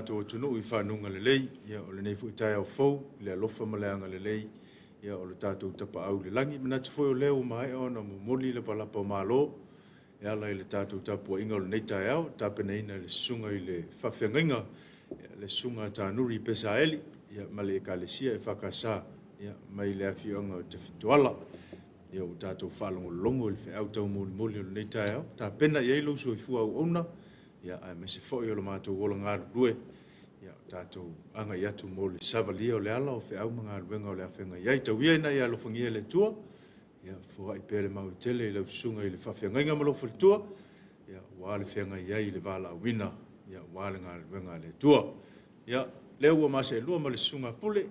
tātou tunu I whanunga le lei, ia o le nei fu I tai au fau, le alofa maleanga le lei, ia o le tātou tapa au le langi, mana te foi o leo mai o na moli le palapa o malo, ia lai le tātou tapu inga o le nei tai au, tāpena ina le sunga I le whawhengainga, le sunga tānuri pesa eli, ia male e kālesia e whakasa, ia mai le awhianga o te fituala, ia o tātou whalongo longo le whi au tau moli o le nei tai au, tāpena ia ilo so I fua au ona, ia ai me se foi o le mātou wola ngāru rue, ia tātou anga I atu mo le savalia o le ala o whi au mga ruenga o le awhenga iai, tau ia ina ia alofangia le tua, ia fua I pere mau I tele I lau sunga I le whawhengainga malofa le tua, ia wale whenga iai le wala awina, ia wale ngā ruenga le tua, ia leo ua masa e lua ma le sunga pule,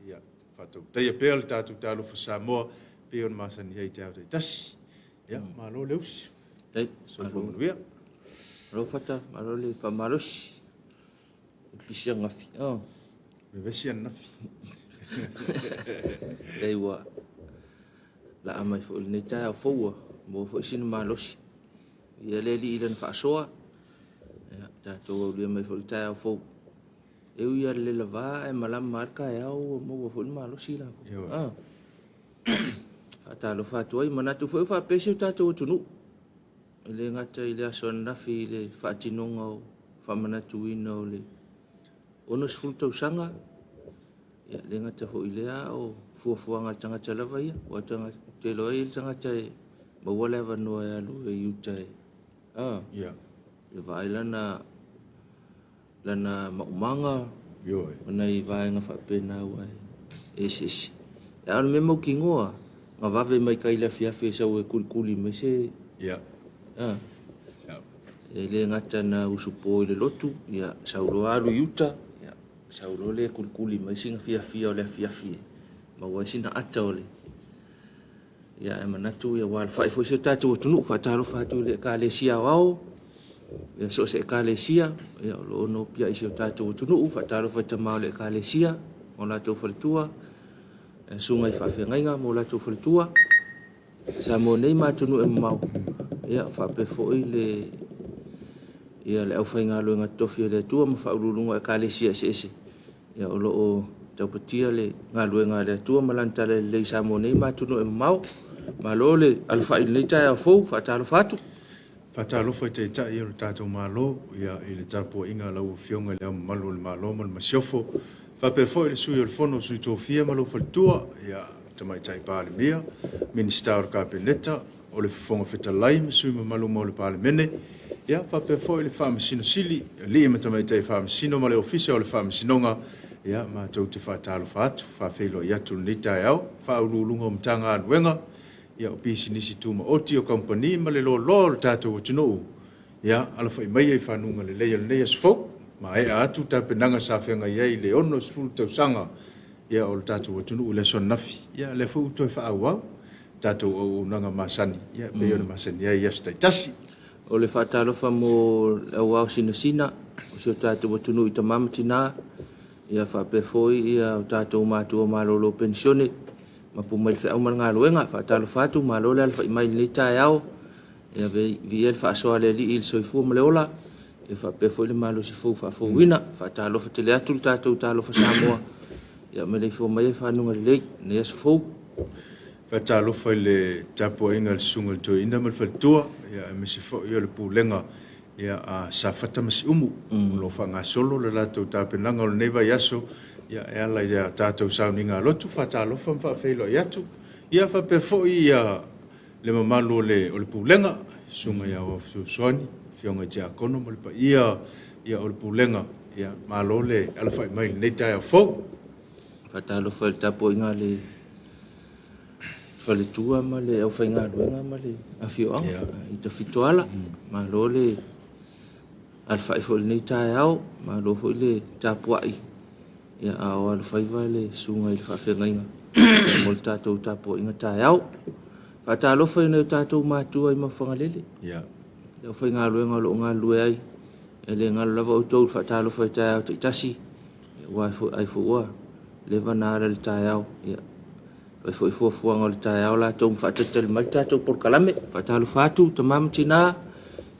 ia whatou teia pēr le tātou tālofa Samoa, pēr on masa ni iai te au te tasi, ia malo leusi, so whanguia. Rofata, marole, whamarosi. Pisia ngafi. Me vesi an nafi. Reiwa. La amai fo le neita au foua. Mo fo isina malosi. Ia le li ilan whaasoa. Tātou au lia mai fo le tai au fou. Eu ia le lava e malam marka e au mo fo le malosi la. Whatalo whatuai manatu fo wha pesi tātou tunu. Le ngata I le aso nafi le whaatinonga o whamanatu ina o le ono sfultau sanga. Ia le ngata ho I lea o fuafuanga tangata lava ia. Wa tangata te loa I tangata e mawale avanua e alu e iuta e. Le vai lana maumanga. Mana I vai nga whapena ua e esi. E anu me mau kingoa. Nga vave mai kai la fiafe sa ue kulikuli me se. Le ngata na usupo I le lotu, ia saulo alu iuta, ia saulo le kulikuli mai singa fia o le fia. Ma wai sina ata o le. Ia e manatu ia wal fai foi se tātou atunu, whataro whatu le ka le sia wao, ia so se ka le sia, ia lo ono pia isi o tātou atunu, whataro whai tamau le ka le sia, o lātou whalitua, sunga I whawhengainga mo lātou whalitua, sa mo nei mātunu e mau. Ia whape foi le ia le au whainga loenga tofi le tua ma whaurulunga e kāle sia se. Ia o loo taupatia le ngā loenga le tua malantale le sa mo nei mātunu e mau. Ma lo le alfa I le tai au fou, whatalo whatu. Whatalo whai te tai o tātou malo, ia I le tapo inga lau fionga le malu le malo mal masiofo. Whape foi le sui o le fono sui tofia malo whalitua, ia tamai tai pāle mea, Minister o Kabineta, o le fonga fetalai me sui mamalu mo le pale mene ia pape foi le whaamasino sili li e matamai tai whaamasino ma le ofisa o le whaamasinonga ia mātou te whaatalo whaatu whaafeilo i atu ni tai au whaurulunga o mtanga anuenga ia o pisi nisi tuma oti o kompani ma le lo le tātou o tino ia ala whai mai e whanunga le leia le neia sfau ma e atu tapenanga sa whenga iei le ono sfulu tau sanga ia o le tātou o tino le son nafi ia le fu toi whaau tātou o nanga masani, ia peo na masani, ia stai tasi. O le whaatalofa mo au au sina, o sio tātou atunu I tamamatina, ia whapefoi, ia o tātou mātua malolo pensione, ma pu mai whao maranga luenga, whaatalofa atu, malole alfa I mai ni tai au, ia vi el whaasoa le li il soifua ma le ola, ia whapefoi le malo si fau whafo wina, whaatalofa te le atu tātou tālofa Samoa, ia me le fo mai whanunga le lei, ne as fau, Whatalo whai le tapo inga le sunga le toi ina mal whalitua, ia me se fo ia le pūlenga, ia a sa whatamasi umu, lo whanga solo le lato tāpenanga o le neiva yaso, ia e ala ia tātou sauninga lotu, whatalo wham whawhelo i atu, ia whape fo ia le mamalu o le pūlenga, sunga ia o Susuani, fionga I te akono mo le pa ia o le pūlenga, ia malo le ala whai mai le neitai au fau. Whatalo whai le tapo inga le fale tua ma le au whainga luenga ma le awhio au, I ta fitoala, ma lo le alfa I fo le nei tai au, ma lo fo le tapuai, ia au alfaiva le sunga I le whawhengainga, mo le tātou tapo inga tai au, whatalo whai nei tātou mātua I mawhangalele, le au whainga luenga lo ngā lue ai, e le ngā lava o tau whatalo whai tai au te tasi, wa ai fo ua, le vanara le tai au, ia, foi fuanga le tai au la tau whaatatel mai tātou porkalame, whaatalo whātu, tamamatina,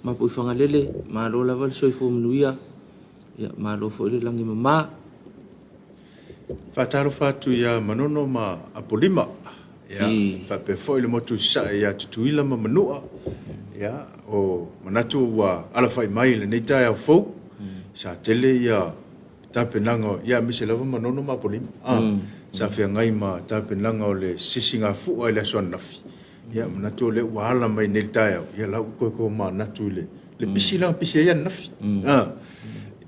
ma pui whangalele, ma lo lava le soifo manuia, ia malo fo le langi mama Fatalo fatu ia manono ma apolima. Ya, fape foi le motu sa ia tutuila ma manua. Ya, o manatu wa ala fai mai le neita ya fo. Sa tele ia tapenanga ia mise lava manono ma apolima. Sa fia ngai ma tapenanga o le sisinga fu ai le swan nafi. Ya, manatu le wala mai neita ya la ko ma natu le pisila pisia ia nafi.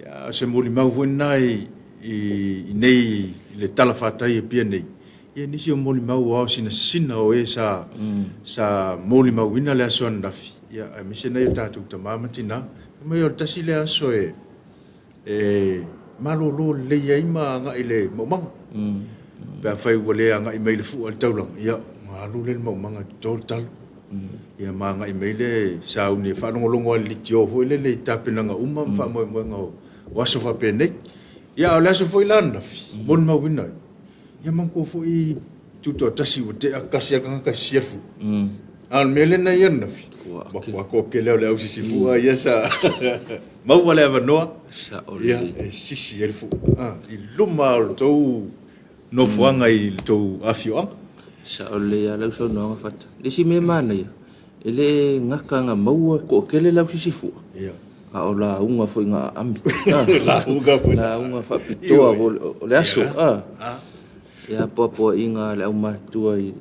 Ya, se moli mau nai i nei le tala fatai e pia nei. Ia nisi o moli mau au sina o e sa moli mau wina le aso anafi. Ia a mise nei o tātou ta mamatina. Mai o tasi le aso malolo le ia ima nga i le maumanga. Pea fai ua lea nga i mai le fu al taulang. Ia malu le maumanga tol talo. Ia maa nga i mai le sa uni whanongolongo al litio hoi le tapinanga uma mwha moe ngau waso whape nei. Ia o laso foi lana mon ma wina. Ia man ko foi tuto tasi o te akasi aka kasi fu. Al mele na ia na. Wa ko ke le au sisi fu ia sa. Ma wala va no. Sa o ia sisi el fu. I luma to no fuanga i to afio. Sa o le ala so no fata. Le si me mana ia. Ele ngaka nga maua ko ke le au sisi fu. Ia. A o la unga foi nga ambi. La unga fa pitoa o le aso. Ia popo inga le au matua i.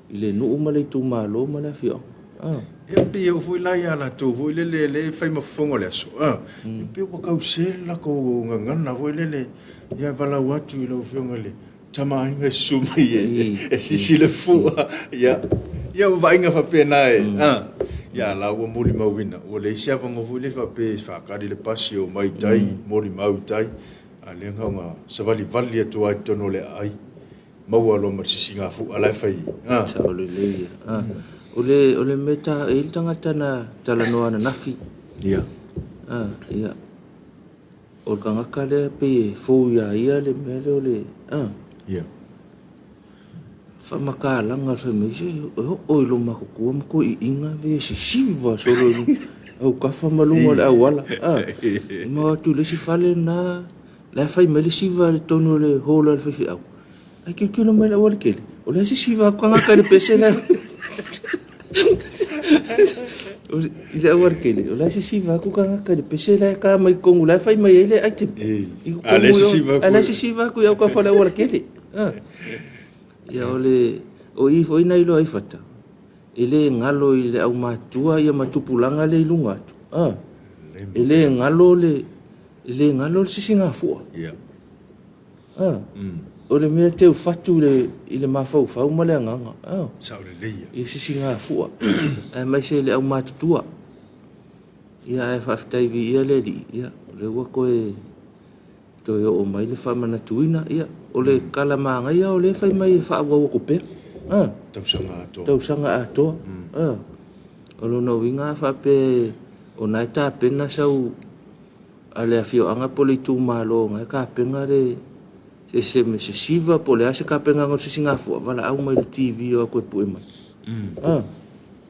Ile nu uma le tu malo ma le fio. Ia pe o foi la ia la tu foi le fai ma fongo le aso. Pe o ka usela ko ngana foi le ia vala watu ile o fio ngale. Tama inga suma ia. Si le fu. Ia va inga fa pena ya la wo moli mau wina o le sia va ngofu le fa pe fa ka le pasio mai tai moli mau tai a le nga sa vali vali to ai tono le ai mau alo ma sisinga fu ala fai sa o le o le meta il tanga tana tala no ana nafi ia ia o kanga kale pe fu ya ia le mele o le ia fa makalanga fa me o lo maku ko inga ve si siva solo au ka fa malungo le awala ma tu le si fale na la fa me le siva le tono le hola le fi au ai que no me la wala kele o le si siva ko nga ka le pesela ile awala kele o le si siva ko nga ka le pesela ka mai kongu la fa mai ile ai te ala si siva ko ya ka fa la wala kele ia ole o i foi nai lo ai fata ele ngalo ile au matua ia matupulanga le ilunga ele ngalo le sisinga fu ia ole me te fatu le ile mafau fau male nganga sa le leia i sisinga fu mai se le au matua ia e faftai vi ia le li ia le wa ko e to yo o mai le fama na tuina ia ole kala manga ia ole fai mai fa wa ko pe tau sanga ato olo no winga fa pe o nai ta pena sau ale afio anga poli tu malo nga ka penga le se siva pole ase ka penga ngo singa fu vala au mai TV o ko pu mai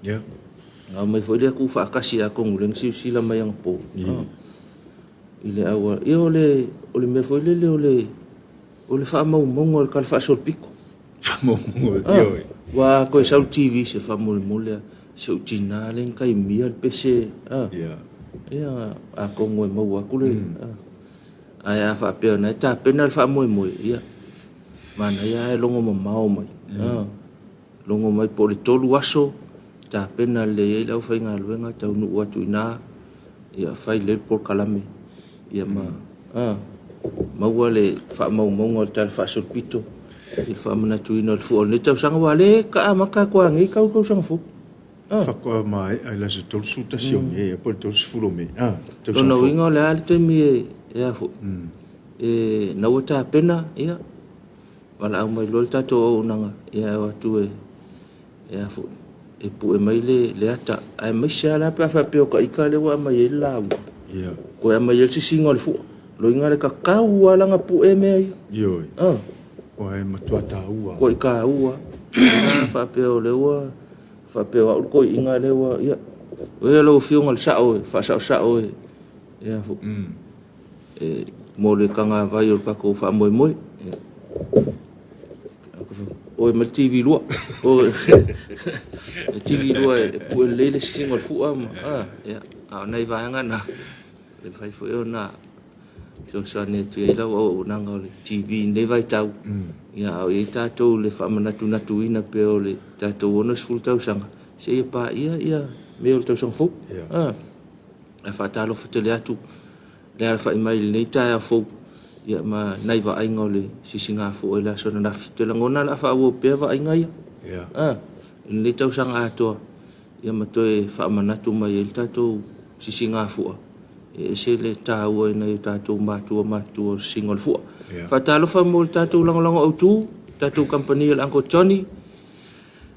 ya nga mai foi le ku fa kasi a ko nguleng si la mai ang po ile awa ole me foi le ole fa mau mongol kal fa sol pico fa mau yo wa ko sa TV se fa mul se utina len kai mia pese ia a ko ngoi mau wa kule ai fa pe na ta penal fa moi ia mana ia longo mau mai longo mai poli tolu aso ta penal le la fa nga luenga ta nu wa tuina ia fai le por kalame ia ma mawale fa mau ngol tal fa sulpito il fa mana tuino il fu le tau sanga wale ka maka ko ngi ka ko sanga fu fa ko mai ai la tol suta si e por tol fulo me to no wingo le alte mi ia fu na wata pena ia wala au mai lolta to unanga ia wa tu ia fu e pu e mai le ata ai mai sala pa fa pe ko ikale wa mai la ia ko mai el si singol fu lo ingale ka wala nga pu e me yo o e matua taua ko ka ua fa pe o le wa fa pe wa ko ingale wa ia o lo fio ngal sa o fa sa o ia fu mo le kanga vai o kako fa moi moi o me TV lua o TV lua pu le single fu ya nei vai ngana le fai fo na so ne tu ila o nanga le TV nei vai tau ya o ita to le fa mana tu na tu ina pe o le ta to ono full tau sanga se pa ia me o tau sang fu e fa talo fa te le atu le fa mai le ta ya fu ya ma nai va ai ngole si singa fu ela so na te langona la fa o pe va ai ngai le tau sanga to ya ma to e fa mana tu mai el ta to si singa fu se le ta o na ta to ma tu single fu fa talo fa mo ta to lang o tu ta to company el anko Johnny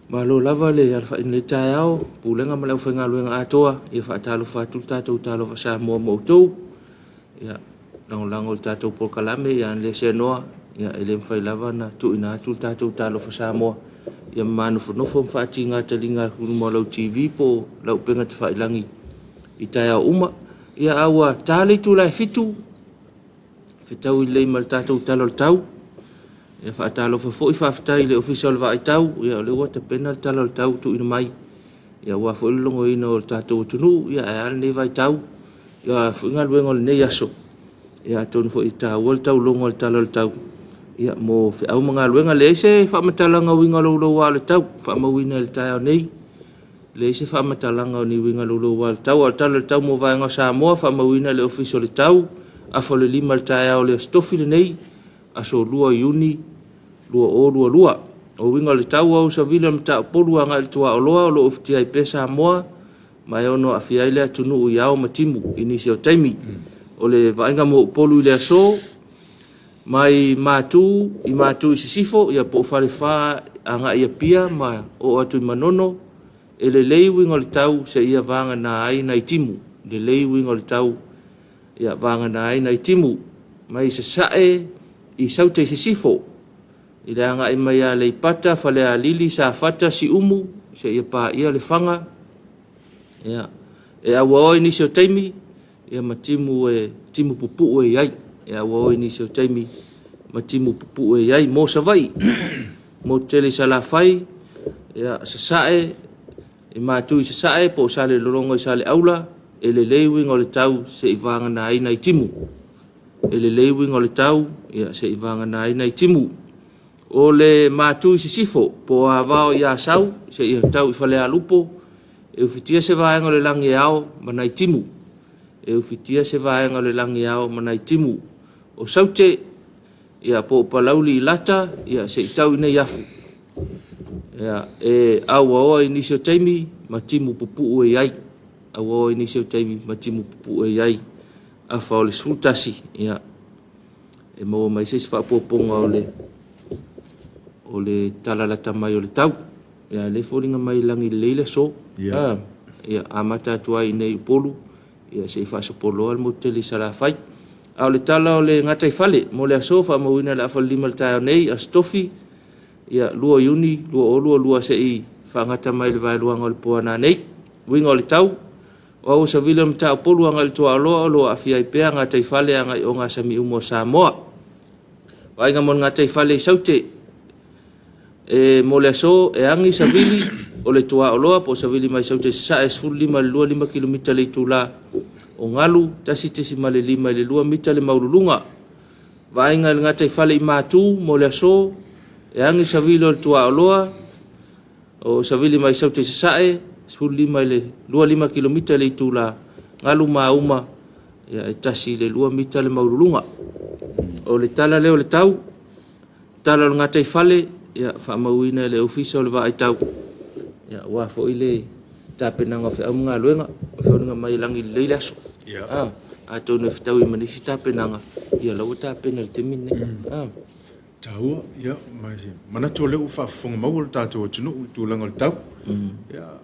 ma lo lava le alfa in le ta yao pulenga ma le fa ngalu nga atoa ya fa talo fa tu ta to talo fa sa mo tu ya lang tatou po kalame ya le se noa ya ele fai lava na tu ina tu tatou talo fa samo ya manu fo no fo fa tinga telinga mo lo TV po lo penga te fai langi ita ya uma ya awa tale tu la fitu fitau le mal tatou talo tau ya fa talo fa fo fa ftai le official va tau ya le wata penal talo tau tu ina mai ya wa fo longo ino tatou tunu ya al ne vai tau ya fungal wengol ne yaso ya ton fo ita wol tau longol talol tau ya mo fe au manga luenga le se fa matalanga winga lo wal tau fa mo wina le tau nei le se fa matalanga ni winga lo wal tau al talol tau mo va nga sa mo fa mo wina le official tau a fo le lima le tau le stofi le nei a so lua uni lua o winga le tau au sa vila mta polu nga le tua lo lo ofti ai pesa mo mai ono afia ile tunu yao matimu inisio taimi o le vainga mo polu le so mai matu i sisifo ia po fale fa anga ia pia ma o atu manono ele leiwi ngol tau se ia vanga na ai na timu le leiwi ngol tau ia vanga na ai na timu mai se sae i saute sisifo ile anga i mai le pata fale lili sa fata si umu se ia pa ia le fanga ia e awo ni so taimi ia matimu timu pupu ai ia wo ni so taimi matimu pupu ai mo savai mo tele sala fai ia sae e matu sae po sale lolongo sale aula ele lewi ngol tau se ivanga na ai timu ele lewi ngol tau ia se ivanga na ai timu o le matu sifo po avao ia sau se ia tau fale alupo e fitia se vai ngol langi ao manai timu e ufitia se vai ngale langi ao manai timu o saute ia po palauli lata ia se tau nei afu ia e awa inisio taimi matimu pupu e ai awa inisio taimi matimu pupu e ai a faole sultasi ia e mo mai se fa poponga ole talalata mai ole tau ia le folinga mai langi leile so ia amata tuai nei polu ia se fa so polo al moteli sala fai au le tala o le ngatai fale mo le sofa mo ina la fa lima ta nei a stofi ia lua uni lua se i fa ngata mai le vai lua ngol poana nei winga le tau o sa vilam ta polo ngal to lo afia pe ngatai fale nga o nga sami umo sa mo vai nga mon ngatai fale saute e mo le so e angi sa vili o le tua oloa po sa vili mai saute sa es full 5 km le tula o ngalu tasi male 5 le 2 mita le maululunga vai nga ngatai fale i matu mo le so e angi sa vili o le tua oloa o sa vili mai saute sa e full 5 le 5 km le tula ngalu mauma ya tasi le 2 mita le maululunga o le tala le o le tau tala ngatai fale ya fa mawina le official va itau ya wa fo ile tapena nga fa mga luenga fa nga mai langi le laso a to no fitau i manisi tapena nga ya lo tapena le temine tau ya mai mana to le fa fonga mau ta to tunu tu langa tau ya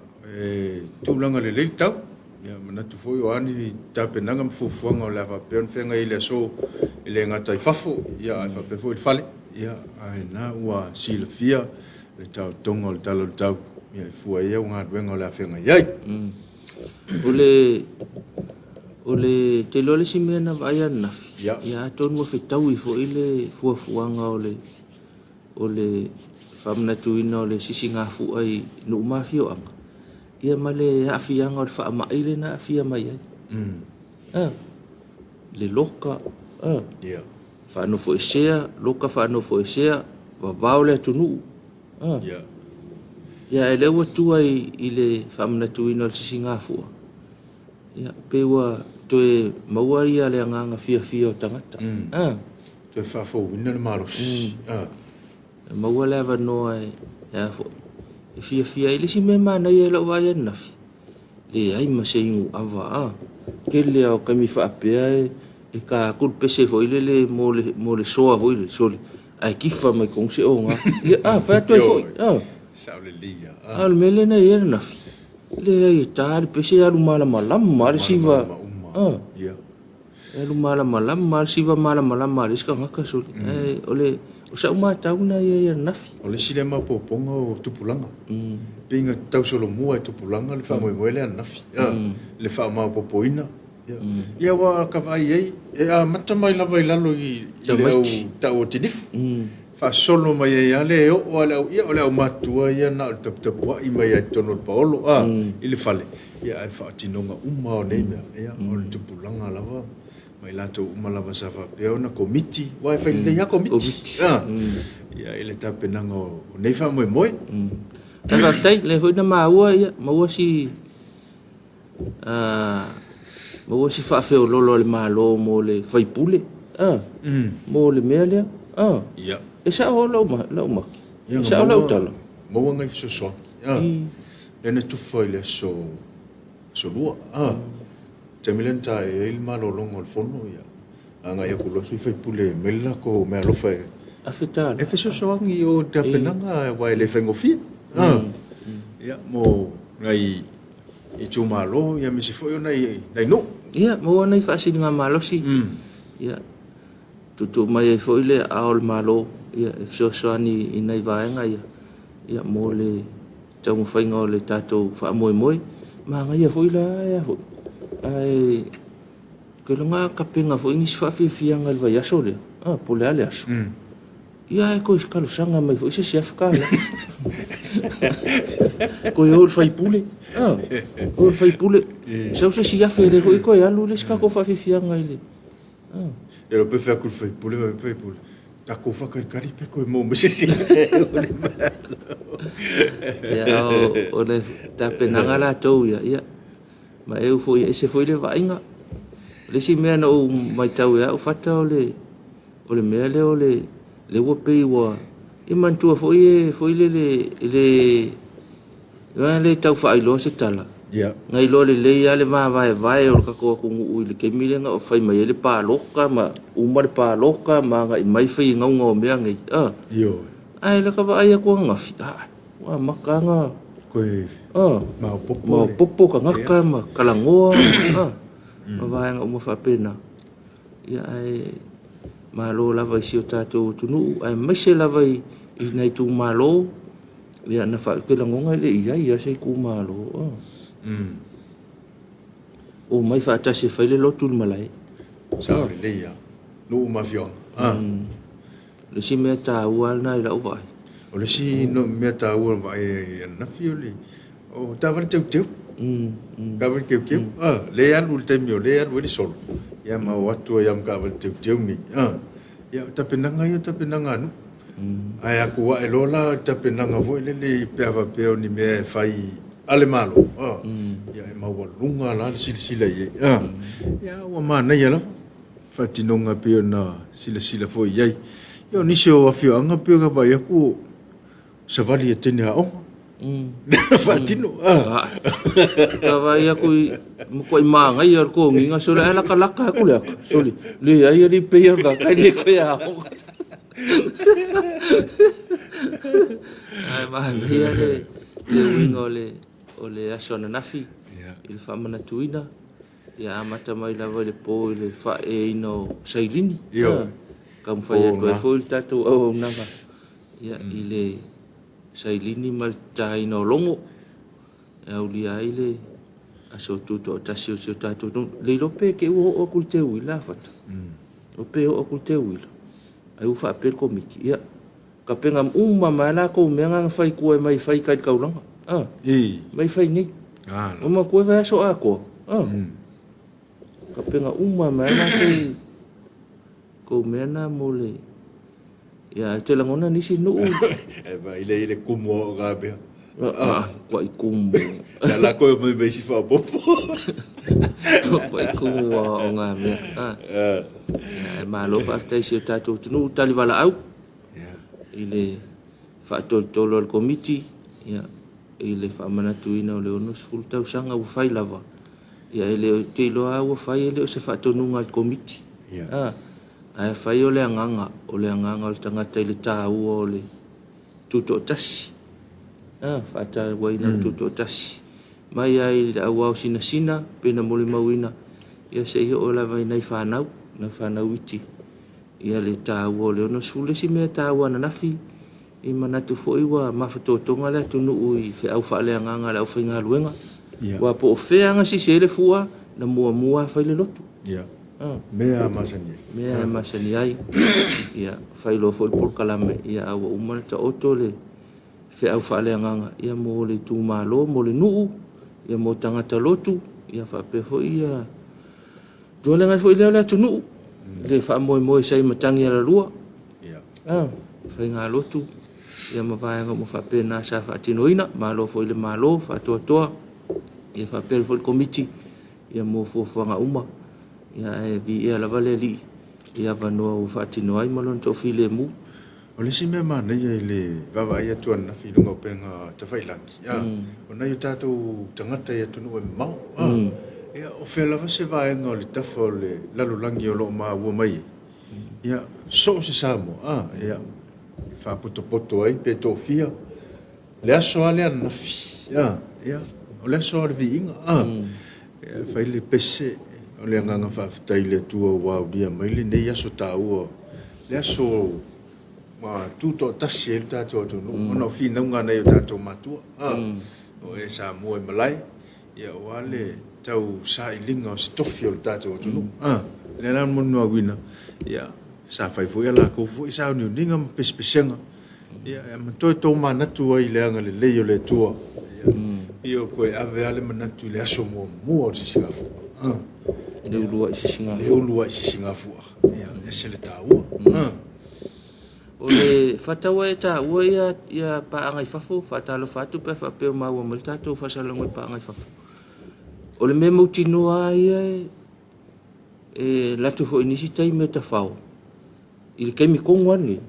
tu langa le tau ya mana tu fo yo ani tapena nga fo fonga la va pen fenga ile so ile nga tai fafo ya fa pe fo il fale ya ai na wa silvia le tau tongo le tau ya fu ia nga wenga la fenga yai o le te lo le simena vai ana Ia. ia tonu mo fetau I fo ile fuafuanga o le famna tuina o le sisinga fu ai no mafio anga ia male afianga o fa ma ile na afia mai ai le loka Ia. fa no fo sea loka fa no fo sea va vaule tunu Ia. ia ele wa tu ai ile famna tuina o sisinga fu ia pewa toe mauaria le nganga fia o tangata Te whafo wina le maros. maua le ava noa e fo e fia ile si me mana ia la wa ia nafi le ai ma se ingu ava ke le au kami fa apea e ka kul pese fo ile le mo le soa fo ile soli ai kifa mai kong se onga ia fa to fo Sao le lia. al mele na ia nafi le ai tar pese alu mala mal siva Ia. alu mala mal siva mala iska ngaka soli ole o sa uma tauna ia nafi O le silema poponga o tupulanga. Pinga tau solo mua e tupulanga le wha moe le anafi. Le wha mau popoina. Ia wa ka vai ei. E a mata mai lava I lalo I le au tau o tinifu. Wha solo mai e ale o ale au ia o le au matua ia na o tapua I mai ai tono le paolo. I le fale. Ia ai wha tinonga uma o neimea. Ia o le tupulanga lava. Mai lato umalava safa peo na komiti wai fai le ya komiti ya ile tapenanga o nei fa moe anga tai le foi na maua si fa fe o lolo le malo mo le fai pule mo le mele ya e sa o lo ma e sa o lo tala mo ngai so le ne tu foi le so lua Temilen ta e il malo longo il fono ia. Anga ia kulo sui fai pule mela ko me alofa e. Afetal. E feso soangi o te penanga wa ele fengofi. Ia mo ngai I tu malo ia me se foi nai no. Ia mo nai fa si nga malo si. Ia. Tu mai foi le aol malo ia feso soani I nai vaenga ia. Ia mo le tau mo fainga o le tatou fa moi. Ma ngai ia foi la ia foi. Ai ke longa kapinga fo ingis fa fia ngal va yaso le pole ale aso ia ko iskalo sanga mai fo se afka ko yo fai pule ko fai pule se si ya fere ko ya lu le ska ko fa fia ngal e lo pe fa ko fai pule ta ko fa kari pe ko mo se si ya o le ta penanga la to ia ma eu foi ese foi le vainga le si me no mai tau ya o fata o le me le wo pe wa I mantua foi le tau fa ilo se tala ngai lo le ya le vai o ka ko ku le ke milenga o fai mai le pa loka ma umar pa loka ma ngai mai fai ngau me ngai yo ai le ka vai ko ngafi wa makanga Koe mau popo ka ngaka ma kalangoa ma vai nga uma fa pena ia ai malo lava si o tatou tunu ai mai se lava I nei tu malo ia na fa kalangonga le ia se ku malo o mai fa ta se fa le lotu malai sa le ia no uma fion le si me ta wal na la vai o le si no me ta ua vai na fioli o ta va teu ka va teu le anu le temio le anu le sol ia ma watu ia ka va teu ni ia ta penanga nu ai aku wa elola ta penanga vo le pe va pe ni me fai ale malo ia ma wa lunga la sila ia ia wa ma na ia la fa tinonga pe na sila fo ia io ni se o afio anga pe ga ba ia ku savali e tene a fatino vai aku ko manga ia ko nginga so la laka ku le soli le ai ri pe ia ga kai le ko ia ai ma ia le ole asona nafi il famana tuina ia mata mai la le po le fa e no sailini kam fa ia ko foi tatu o nanga ia ile sailini mal tai no longo au li ai le aso tuto tasi o se tato le lope ke o kul te wila fata lope o kul te wila ai ufa apel komiti ia ka penga mala ko menga fai ko mai fai kai kaulanga mai fai ni uma ko vai so ako ka penga mala ko mena mole ya te langona nisi no ba ile kumo ga be ko i kumo la ko me si fa popo ko i kumo o nga me malo fa sta si tato tunu tali vala au ile fa tolo al komiti ya ile fa manatuina o le ono full tau sanga u fai lava ya ile te lo au fai ile o se fa tonu al komiti ai fai o le anganga o tangata ile tau o le tuto tasi fa ta waina tuto tasi mai ai au sina pena mole mawina ya se o la vai nai fa nau iti ia le tau o le ono sule si me tau ana nafi i manatu foi wa mafatotonga le tunu ui fe au fa le nganga le au fainga luenga wa po ofeanga si se le fua na mua fa le lotu mea masani ai ia fai lo foi por kalame ia au umana ta oto le fe au fa le nganga ia mo le tu malo mo le nuu ia mo tangata lotu ia fa pe foi ia dole ngai foi le tunu le fa mo sai matangi ala lua fai nga lotu ia mavaenga mo fa pena sa fa tinoina malo foi le malo fa toa ia fa per foi komiti ia mo fo nga uma ia e vi ia la vale li ia vano o fa tinoai malon to file mu o le si me mana ia le vava ia tuana filunga penga te failangi o na yo tato tangata ia tunu e mau ia o fela va se vaenga o le tafo le lalulangi o lo ma ua mai ia so se samo ia fa poto ai pe to fia le aso ale ana fi ia o le aso le vinga fa ile pese o le nganga fa tai le tua wa dia mai le nei aso tau le aso ma tuto tasiel tato to no no fi na ngana yo tato matua o e sa mo e malai ia wale tau sa ilinga o se tofi o tato to no le na mo no wina ia sa fai foi ala ko foi sa ni ninga pespesenga ia ma to manatu ai le anga le o le tua ia ko ave ale manatu le aso mo o si singafu le ulua isi singafu ia ese le tau o le fatawa e tau ia pa angai fafo fatalo fatu pe fa pe ma mo tato fa salongo pa angai fafo o le memo tino ai e la tu fo inisi tai me ta fao il ke mi kongwani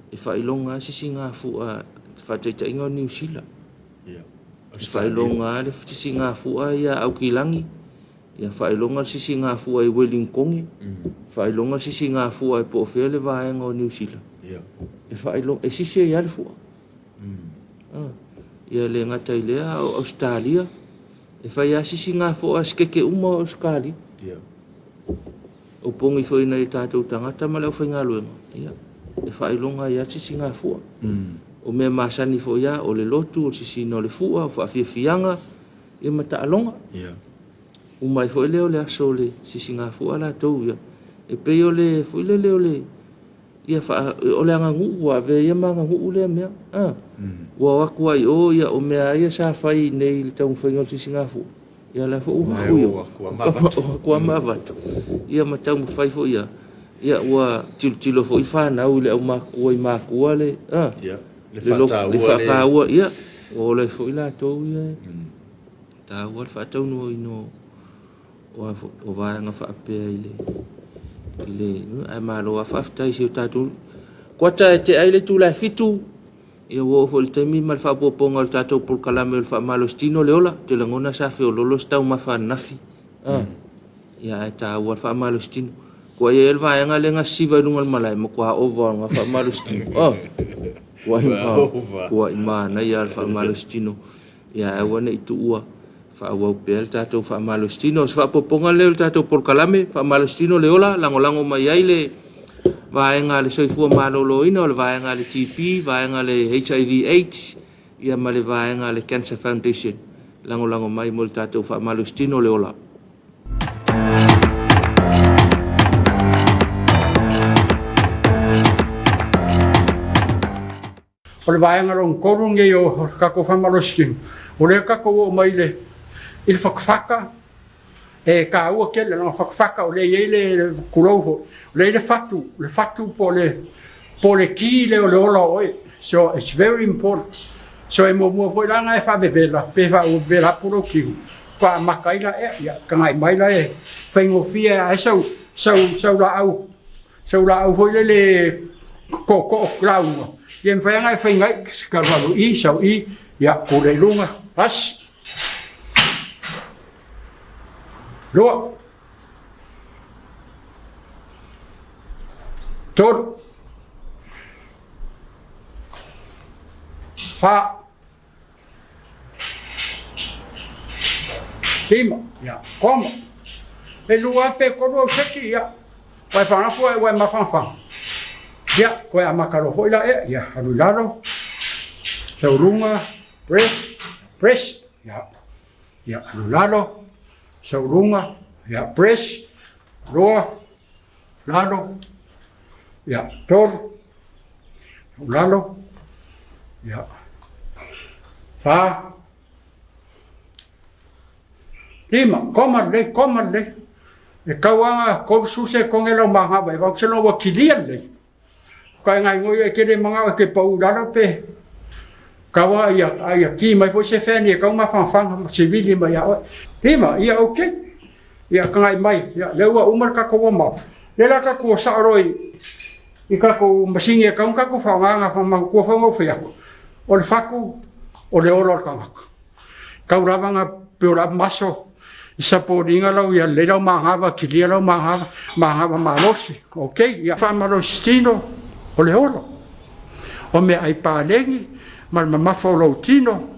e fa ilonga sisinga fu a fa te ingo New Zealand fa ilonga le sisinga fu a ia au kilangi ia fa ilonga sisinga fu ai Wellington fa ilonga sisinga fu ai po fele va ngo New Zealand e fa ilonga e sisi ia le fu ia le ngata ile Australia e fa ia sisinga fu a skeke uma Australia o pongi foi na tatou tangata ma le whainga luenga ia e whailonga ia tisi ngā fua o mea masani fo ia o le lotu o tisi no le fua o whaafiafianga e mata alonga umai fo leo le aso le tisi ngā fua la tau ia e pei o le fo leo le ia o le anga ngu wa ve ia manga ngu le mea wa waku ai o ia o mea ia sa whai nei le tau whainga o tisi ngā fua ia la fo huyo ko mavatu ia matau fai fo ia wa tilo fo ifana u le ma ko i ma ko le le fata u ia o le fo ila to ia ta wa fata no ino o va nga fa pe ile ai ma lo fa fta si tatu ko ta te ai le tu la fitu ia wo fo le temi mal fa po ponga le tatou por kalame le fa malostino le ola te langona sa fe o lolo sta uma fa nafi ia ta wo fa malostino ko ia el va nga le nga siva lungal malai mo ko over nga fa malostino ko ima na ia fa malostino ia wona itu ua fa wo pel tatou fa malostino fa po ponga le tatou por kalame fa malostino le ola lango mai ai le vaenga le soifua malolo ina o le vaenga le TP, vaenga le HIV AIDS, ia ma le vaenga le Cancer Foundation. lango mai mo le tātou whaamalostino le ola. O le vaenga rong korung e o kako whamalostino. O le kako o mai le il whakawhaka e ka ua ke le whakawhaka o le le kuroufo. Le fatu po le ki le o le ola oi. So it's very important. So e mo foi langa e whabevela, pe wha puro ki. Pa makaila e, ia, ka ngai maila e, whaingo fia e sau la au. Sau la au foi le ko klaunga. Ia mwhainga e whaingai, ka walu I, sau I, ia, ko le lunga, as. Loa. Toro. Fa. Lima, ya, koma. E lua pe kono seki, ya. Wai whana fua e wai mawhanwhang. Ya, koe a makaro hoi la e, ya, haru laro. Saurunga, press, ya. Ya, haru laro. Saurunga, ya, press. Roa, laro. Ya, toro. Laro. Ya. Fa. Lima, koma le. E kauanga korsuse kong elo mga ba, wak selo wakilian le. Kaya ngai ngoi e kere mga ke pau lalo pe. Kawa ia ki mai fo se feni e kau ma fan civili ma ia. Lima, ia okay. Ia kangai mai, ia leua umar ka ko ma. Lela ka ko sa roi. Ika ko masinge kau ka ko fa nga fa ma ko fa ngo fa ko. O le faku o le olo kanga. Kau rava nga peora maso. Isa po ringa lau ia le lau mahava ki lia lau mahava malosi. Ok, ia whamalostino o le olo. O me ai pālengi, ma le mamafa o lau tino,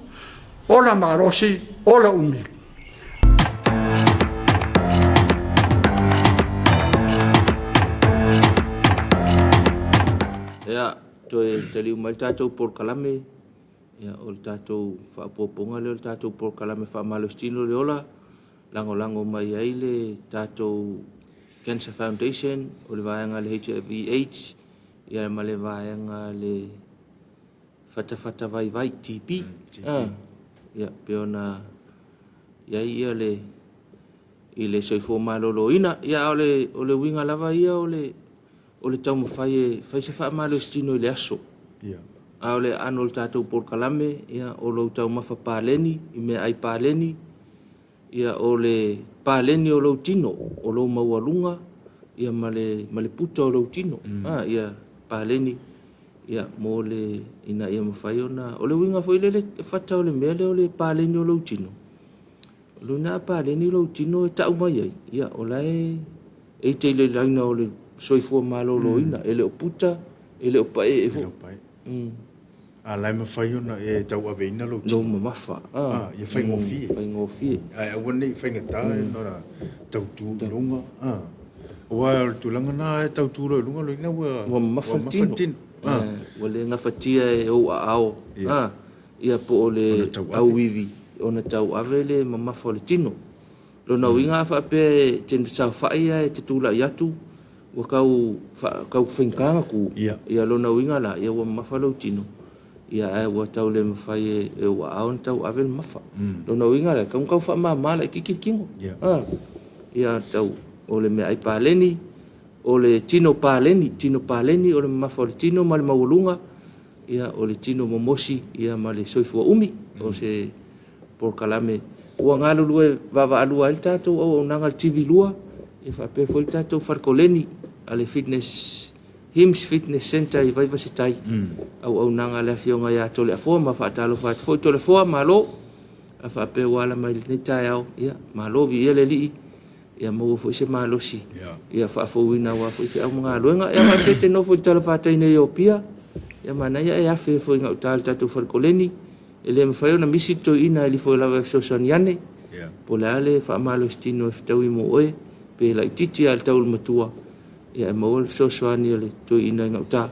o la malosi, o la umi. Ia, toi te liu mai tātou por kalame, ia o le tātou whaapoponga le o le tātou por kalame whaamalostino le ola, lango mai ai le tātou Cancer Foundation, o le vaenga le HIV/AIDS, ia ma le vaenga le whatawhata vai TB. Ia, peona, ia le i le soifo malolo ina, ia o le winga lava ia o le tau mawhai se wha malostino i le aso. A o le ano le tātou por kalame, ia o lo tau mawha pāleni, i mea ai pāleni, ia o le pāleni o lau tino, o lau maualunga, ia ma le puta o lau tino. Ia pāleni, ia mo le ina ia mawhai ona, o le winga fo ile le whata o le mea le o le pāleni o lau tino. Luna pāleni o lau tino e tau mai ai, ia o lai e te le laina o le soifua malolo ina, e le o puta, e le o pae e ho. A lai mawhai ona e tau aveina lo tino. Lo mamafa. Ia whaingofie. Whaingofie. Ai awane whaingata e nora tau tū lunga. Oa tulanga nā e tau tūro e lunga lo ina ua mawhantino. Wale ngawhatia e o a ao. Ia po o le au iwi. Ona tau ave le mamafa o le tino. Lo na winga whape tene tau whaia e te tūla i atu. Wa kau whaingkanga ku. Ia lo na winga la. Ia wa mamafa lo tino. Ia e ua tau le mawhai e ua aon tau ave le mafa. Lona winga le, kau wha maa le kikingo. Ia tau o le mea ai pāleni, o le tino pāleni, o le mafa o le tino ma le maualunga, ia o le tino momosi, ia ma le soifua umi, o se por kalame. Ua ngā lulue vava alua il tātou au nanga le TV lua, e whape fo il tātou wharkoleni, ale Hims Fitness Center i vaiva se tai. Au nanga le fionga ya tole afo ma fa talo fa fo tole fo malo. A fa pe wala mai ni tai au. Ia malo vi ele li. Ia mo fo se malo si. Ia fa fo wina wa fo se au nga loenga ia ma te no fo tale fa tai ne Ethiopia. Ia mana ia ia fe fo nga tal tatu fo koleni. Ele me fa na misito ina li fo la so soniane. Polale fa malo stino ftawi mo oe pe la titi al taul matua. Ia mo so soani le to ina ngauta.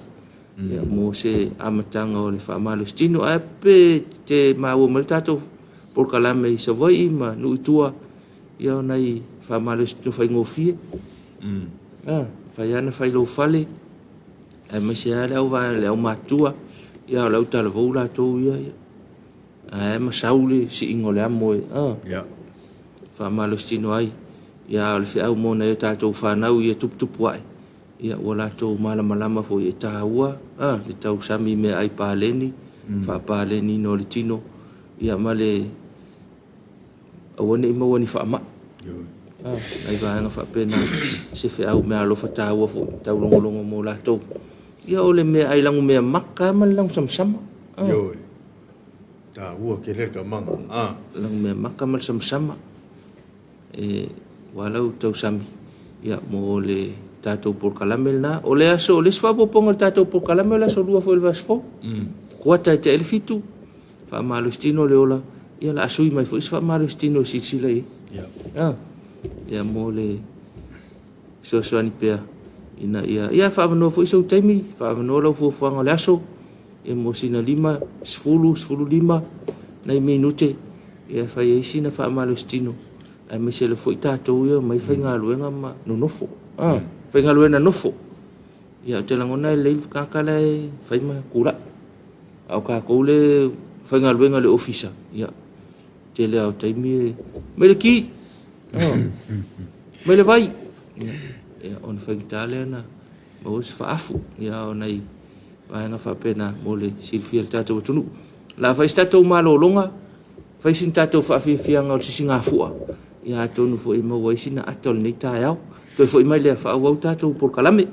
Ia mo se amatanga o le whamalostino a pe te mau maltato por kalame i savai ma nu itua ia nei fa males tu fa ngofie fa yana fa lo fale e me se ala o va le o matua ia la uta le vola to ia e ma sauli si ingole amo ya fa males tino ai ia le fe au mo na ta to fa na ia tup wai ia wala to malama fo ia ta ua le tau sami me ai paleni fa paleni no le tino ia male awani mo wani fa ma ai va nga fa pena se fe au me alo fa ta ua fo tau longo mo la to ia ole me ai langu me makka mal lang sam yo ta ua ke le ka manga lang me makka mal sam walau tau sami ia mo le tatou por kalamel na o le aso le sfa popong le tatou por kalamel aso lua fo el vasfo kuata te el fitu fa malustino le ola ia la asui mai fo sfa malustino sicile ia mo le so ani pe ina ia fa no fo iso temi fa no lo fo fo le aso e mo sina lima sfulu lima nei minute ia fa ia sina fa malustino ai me se le foi tatou ia mai fainga luenga ma no nofo fainga luena nofo ia te langona le kakala fai ma kula au ka kole fainga luenga le ofisa ia te le au taimi me le ki me le vai ia on faitale na mo se fa afu ia onai vai na fa pena mo le silfia tatou tunu la fai tatou malolonga fai sin tatou fa fianga o singa fua ia tonu fo i mo wai sina atol nei taiao to fo i mai le fa au tatou por kalame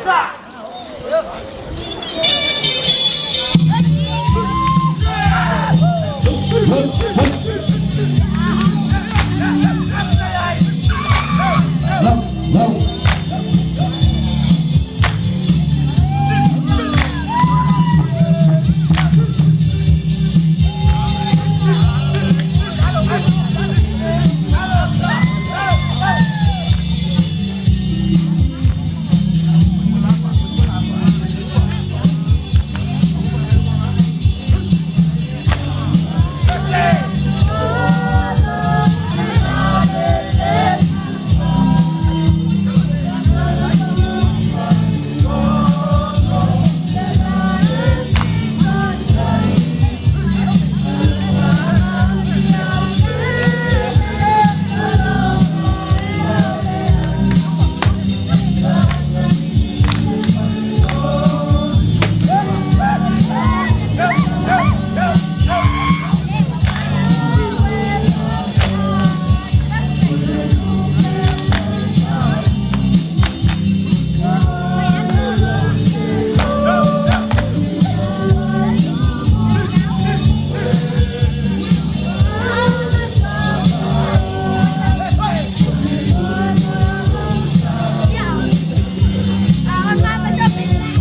Hãy subscribe cho kênh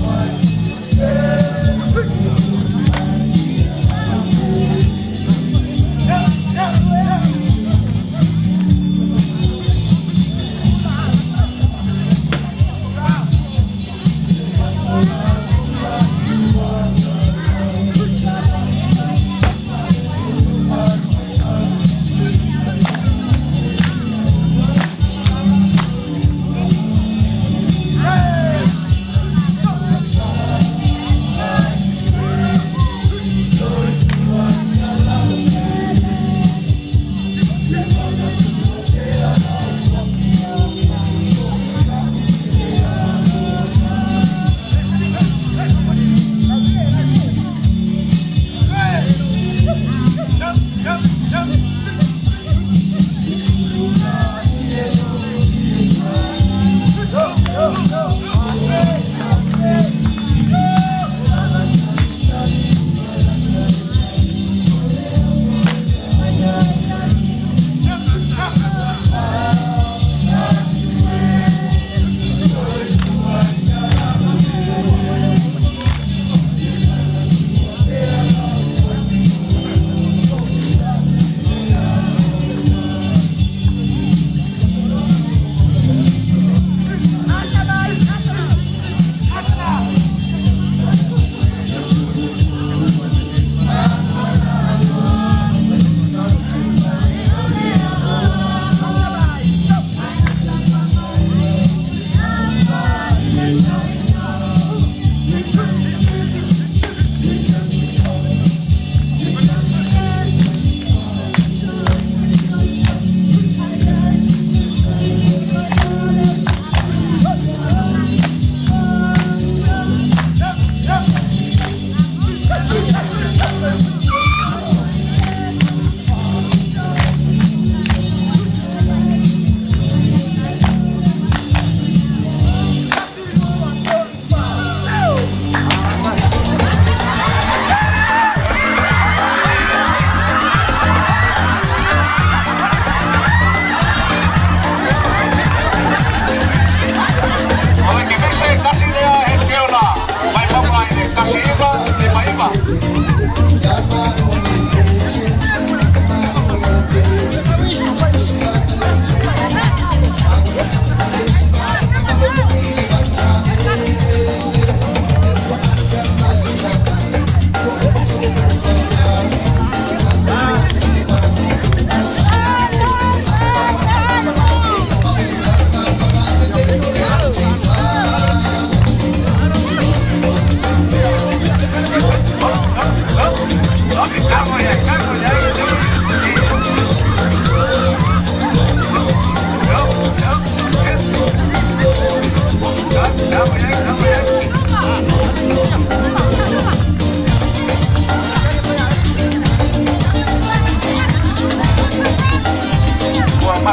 Ghiền Mì Gõ để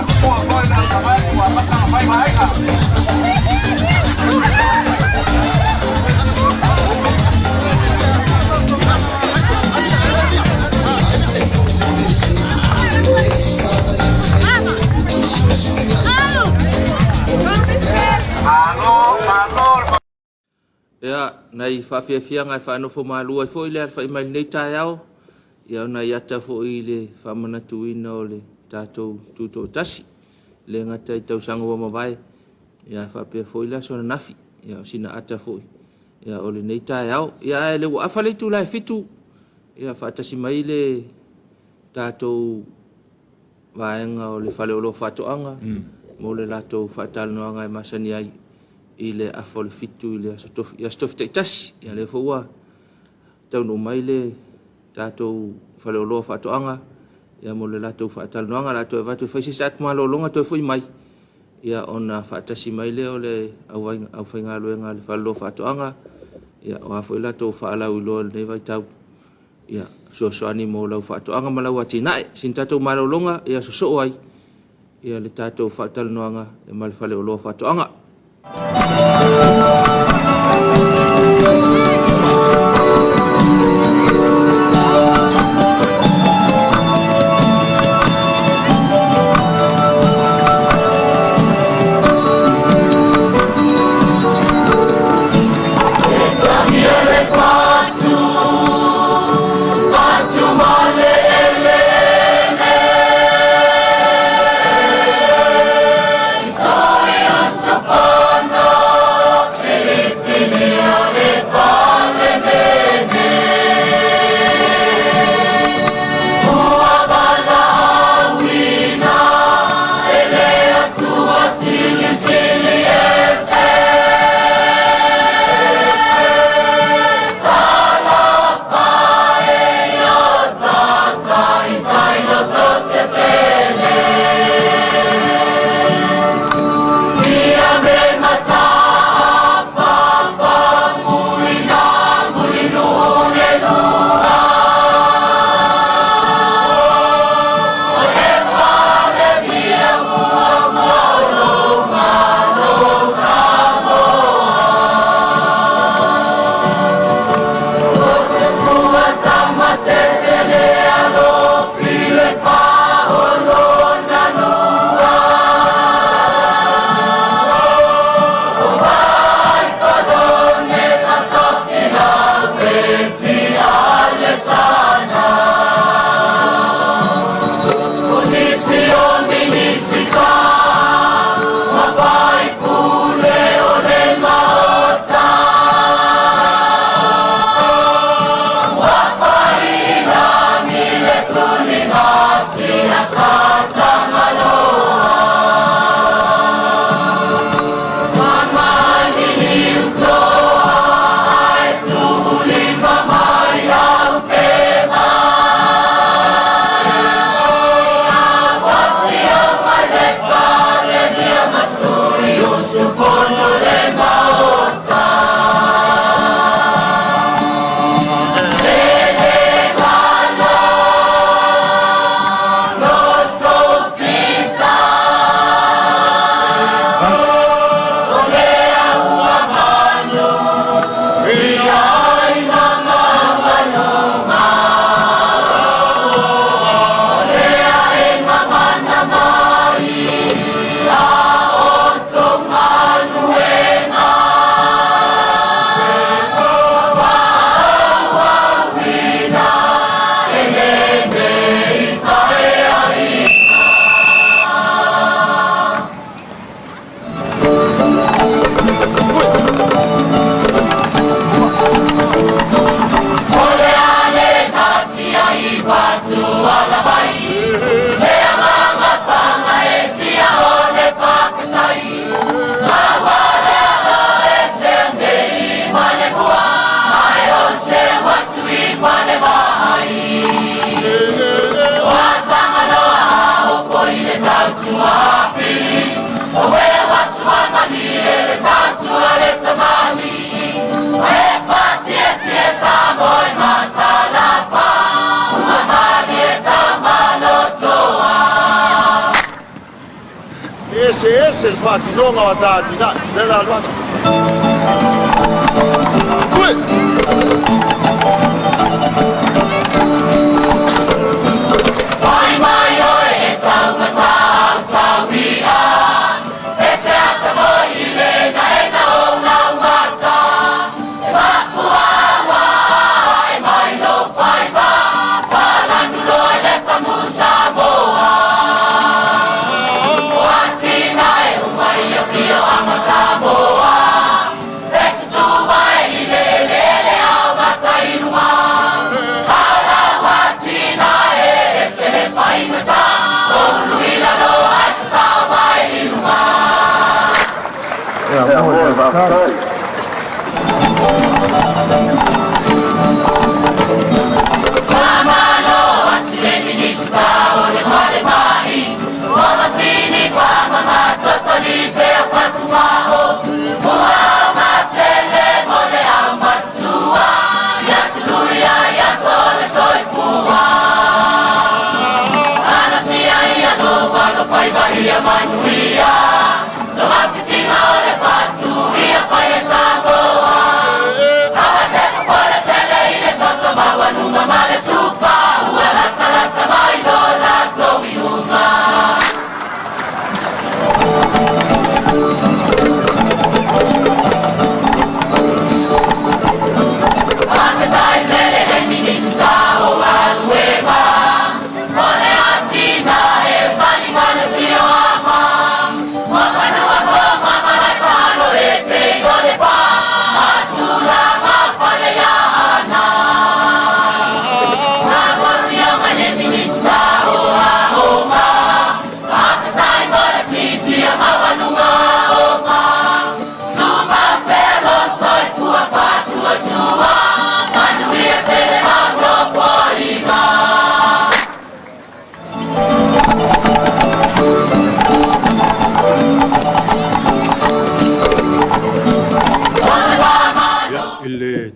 không bỏ lỡ Ia, nei whawhiawhia ngai whanofo mālua i fo i lea whai mai nei tai au. Ia ona i ata fo i le whamanatuina o le tātou tūtou tasi. Le ngata i tau sanga wa mawai. Ia whapea fo i lea sona nafi. Ia o sina ata fo i. Ia o le nei tai au. Ia e le wafa le tu lai fitu. Ia whaatasi mai le tātou vaenga o le whale o lo whatoanga. Mo le latou whatalanoanga e masani ai. I le afo le fitu i le astofi teitasi. Ia le fua. Tau no mai le tātou whale o lo whatoanga. Ia mo le latou whatalanoanga. Latou e vatu whaisi sa atma lo longa toi fui mai. Ia ona whaatasi mai le o le au whainga luenga le whale o whatoanga. Ia o afo i latou whaalau i loa le nei vai tau. Ia soani mo lau whatoanga malau ati nae. Sin tātou malau longa. Ia so ai. Ia le tātou whatalanoanga. E mal whale o lo whatoanga. Ese il fatti non ho dati della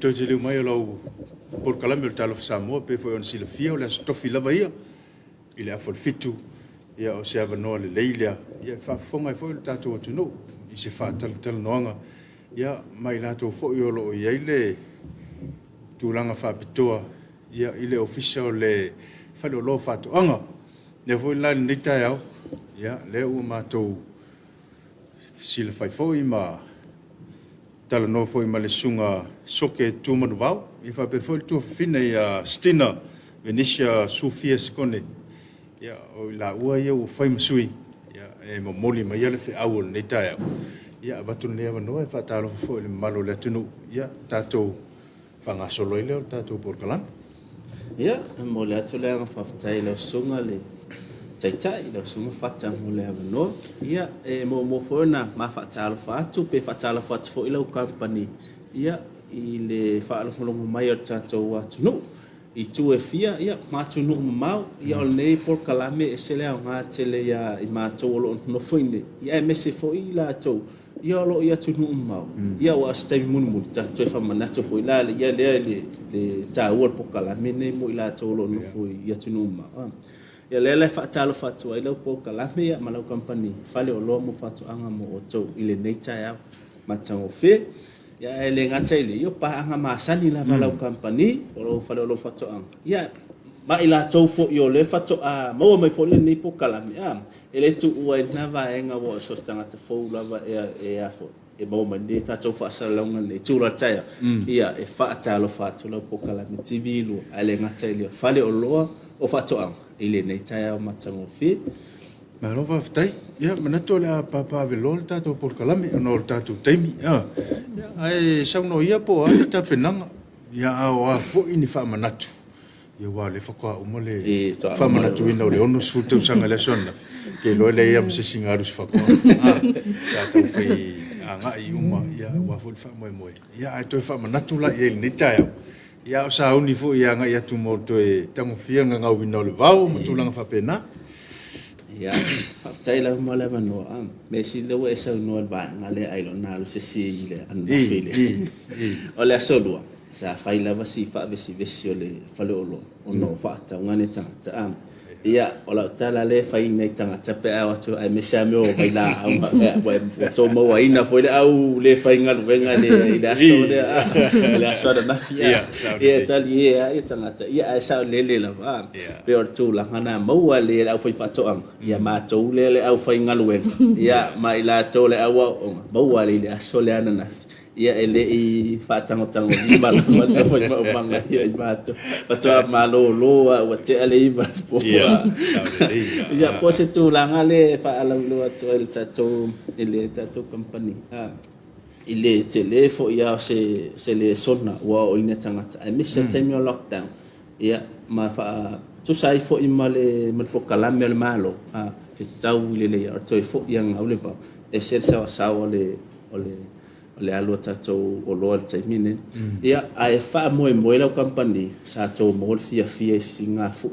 Toji le mai lo por kalame o talo Samoa pe foi on sila fia o le stofi lava ia ile afol fitu ia o se ava no le leila ia fa fonga foi o tato tu no i se fa tal noanga ia mai la to foi o lo ia ile tulanga fa pitoa ia ile official le fa lo fa to anga le foi la nita ia ia le o ma to sila foi ma tala no foi ma le sunga soke tu manuvau i fa pe foi tu fina ia stina Venetia Sofia skone ia o la ua ia o fai masui ia e mo moli mai le fe au nei tai ia va tu ne no e fa talo foi le malo le tunu ia tato fanga solo ile tato por kalan ia mo le atu le fa tai le sunga le tai le sunga fa ta mo le no ia e mo foi na ma fa talo fa tu pe fa talo fa foi le company ia i le whaalongolongo mai o tātou atu no. I tu e fia, ia, mātu no mau, ia o nei por kalame e sele au ngā tele ia i mātou o lo no whaine. Ia e mese fo i la tau, ia o lo ia tu no mau. Ia o astai munu tātou e whamanato fo i la le, ia le tā ua por kalame nei mo i la tau o lo no fo i atu no mau. Ia le whaatalo whatua i lau por kalame ia malau company, whale o lo mo whatu anga mo o tau i le nei tai au matango whe. Ya le ngatai le yo pa anga masani la malau company o lo fa lo fato ang ya ma ila tau fo yo le fato a mo mai fo le ni po kalami ele tu ua na va enga wo so stanga te fo la va e afo e mo mai de ta tau fa sala nga le tu la tai ya e fa ta lo fato lo po kalami tv lu ale ngatai le fa le o lo o fato ang ile nei tai o matango fi ma lo va ftai ia manato la papa velol tato por kalami no tato taimi ai sau no ia po ai ta penanga ia o a fo ini fa manatu ia wa le fa kwa umole fa manatu ina le ono sutu sanga le sona ke lo le ia se singaru fa kwa sa to fe anga i uma ia wa fo fa mo ia ai to fa manatu la ia ni tai ia sa uni fo ia nga ia tu mo to e tango fia nga ngau ina le vau mo tu langa fa pena ya tai la mala mano me si le we sa no ba ngale ai lo na lo se si le an fele ole solua sa fai la va si fa vesi ole fale olo ono fa ta ngane ta ia ola tala le fai nei tanga tape a to ai me sa me o vai la wa to mo wa ina foi au le fai ngal venga le aso de na ia tali ia tanga ta ia sa le la va pe or tu la ngana mo wa le au foi fa to ang ia ma to le au fai ngal wen ia ma ila to le au mo wa le aso le ana ia ele I fatango ni mala mala foi ma banga ia bato bato malo lo wa te ale iba ia po se tu la ngale fa ala lo to el tato ele tato company ile telefo ia se le sona wa o ina tangata I miss the time lockdown ia ma fa tu sai fo I male mal po kalame le malo ke tau le to fo yang au le pa e ser sa le le alo tatou o loa le taimine ia ai fa moe moe la company sa to mo fia singa fu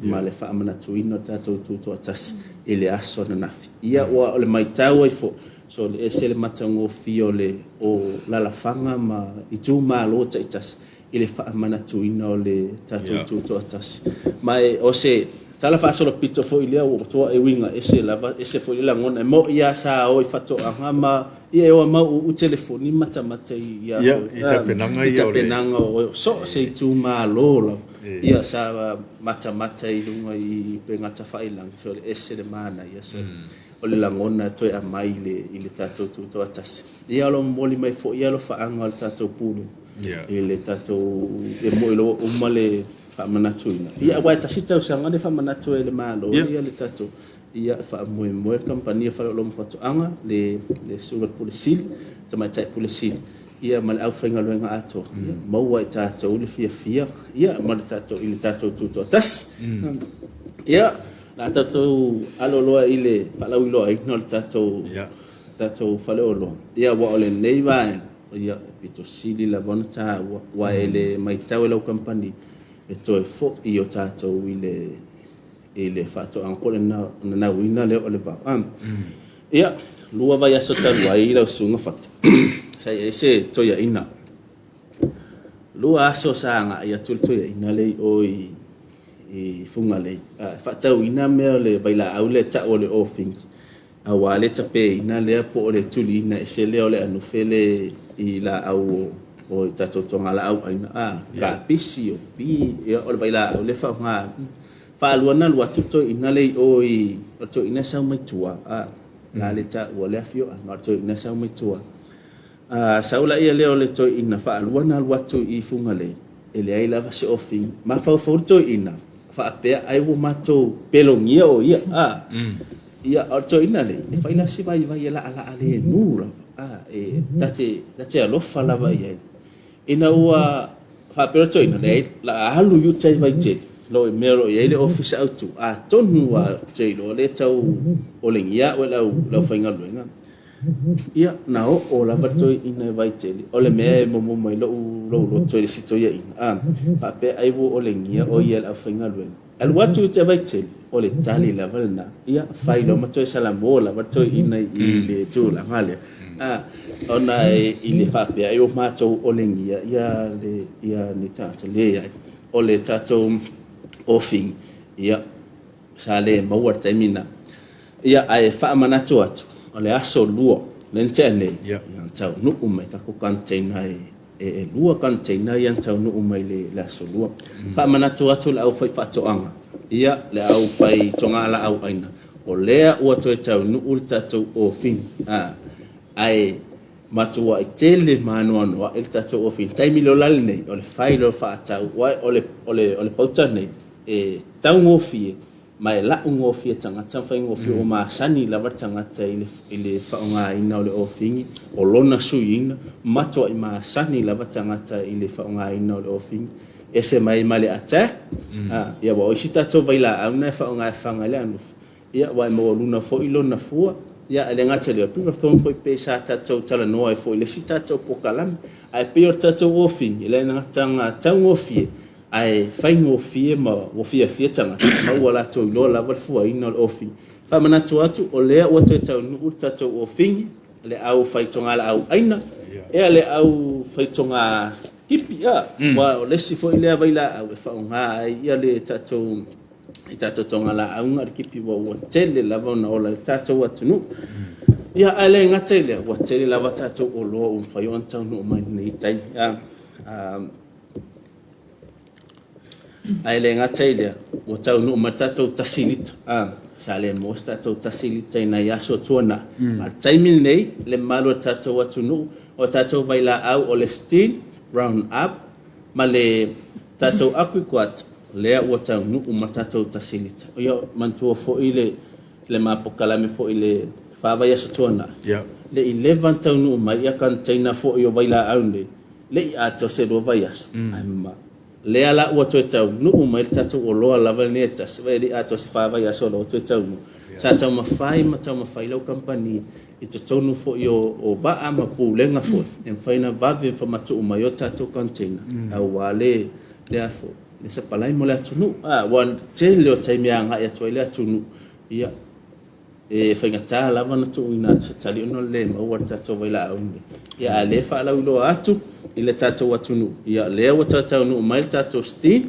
ma le fa mana tuino tatou tu atas ile aso na nafi ia o le mai tau ai fo so le sele matango fio le o la fanga ma itu ma lo tas ile fa mana tuino le tatou tu atas mai o se tala fa solo pito fo ile o to e winga ese lava ese fo ile ngona mo ia sa o fato angama ia o ma u telefoni mata ia ita penanga o so se tu ma lo ia sa mata i lunga i penga ta fa ilang so ese le mana ia so o le langona to a mai le tato tu atas ia lo moli mai fo ia lo fa anga tato pulu ile tato e mo lo o male fa manatuina ia wa ta sita usanga de fa manatu le malo ia le tato ia fa mo company fa lo mfato anga le sugar policy tama tai policy ia mal au fenga lo nga ato mo wa tato le fia ia mal tato ile tato tu tas ia la tato alo lo ile fa la ulo ai no tato tato fa lo ia wa ole nei va ia pito sili la bonta wa ele mai tau lo company e toi fo i o tātou ile whato angkole na wina leo o le vau. Ia, lua vai aso taru ai lau sunga whata. Sai e se toia ina. Lua aso saanga ia tuli toia ina lei o i funga lei. Whatau ina mea le baila au le ta o le ofingi. A wa le tape ina lea po o le tuli ina e se leo le anufele i la au o tato tonga la au aina ka pisi o pi ia o baila o le fa luana lua tuto ina le o to ina sa mai tua la le ta o le afio ma to ina sa mai tua saula ia le o le to ina fa luana lua tu I funga le ele ai lava se ofi ma fa to ina fa pe ai wo ma to pelongia o ia ia o to ina le e fa ina si vai la ala ale nura tate alo fa lava ia ina ua fa pero to ina le la halu yu tai vai te lo mero ia le office auto tonu wa te lo le tau o le ia o la fainga luenga ia na o la vato ina vai te o le me mo mai lo to le sito ia ina fa pe ai wo o le ia o ia la fainga luenga al watu te vai te o le tali la valna ia fai lo mato salamo la vato ina I le tu la ngale ona ile fa pe ai o mato o le ia ni tata le ia o le tato ofing ia sale mawar taimina ia ai fa manato atu o le aso luo len tene ia tau nu umai ka ko container e lua container ia tau nu umai le aso luo fa manato atu le au fai fato anga ia le au fai tonga la au aina o lea ua to tau nu ul tato ofing ai matua I tele manuano wa el tato ofin taimi lo lal nei o le fai lo fa tau wa o le pauta nei e tau ngofie mai la ngofie tanga fai ngofie o ma sani la tanga ile fa nga ina o le ofin o lona suina matua I ma sani la tanga ile fa nga ina o le ofin ese mai male attack ia wa o sita to vai la au na fa nga fa nga le anu ia wa mo luna fo ilo na fua ia le ngata le piva fon foi pesa tatou tala no ai foi le sita tatou pokalam ai pior tatou ofin ile ngata tau ofie ai fai ofie ma ofie fietanga ma wala to lo la va fu ai no ofin fa mana to atu o le o to tau no tatou ofin le au fai tonga la au aina e le au fai tonga hipi wa le si foi le vai la au fa nga ia le tatou tato tonga la au ngar kipi wa tele la vona ola tato watunu ia ale ngatele wa tele la tato o lo un fa yon tau no mai nei tai ale ngatele wa tau no matato tasilita sale mo tato tasilita na ya so tona ma tai mil nei le malo tato watunu o tato vai la au o le stin round up ma le tato aquiquat lea ua tau nu umatatou tasilita o ia mantua fo ile le mapokalame fo ile fava ya sotona le 11 tau nu mai ia kan taina fo yo vaila aunde le a to se do vaias amma le ala ua to tau nu mai tatou o loa lava ne tas ve a to se fava ya so lo to tau sa tau mawhai ma tau mawhai lau company i te tonu fo i o waa ma pūlenga fo e whaina vave wha matu mai o tātou container au wale lea fo e sa palai mo lea tunu wan te leo taimi a ngai atua lea tunu ia e whainga tā lava na tu ina te tali ono le ma ua tātou waila aunde ia a le wha lau ilo atu i le tātou atunu ia lea wa tātou nu mai le tātou steam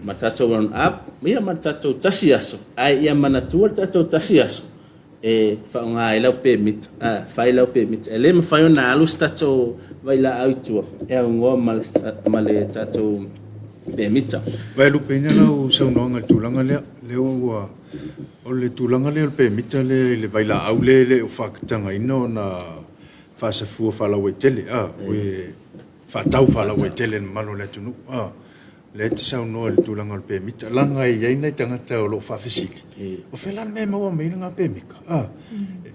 ma tātou run up ia ma tātou tasi aso ai ia mana tua tātou tasi aso e whaunga e lau permit whai lau permit e le ma whai o na alus tātou waila autua e au ngoa ma le tātou permit Vai lupe ina lau saunoanga tūlanga leo ua o le tūlanga leo permit le waila au le o whakatanga ina o na whasafua whalawa i tele ue whatau whalawa i tele na mano le tunu le te saunoa le tūlanga le permit langa i aina i tangata o lo whawhisili o whelan me maua meina ngā permika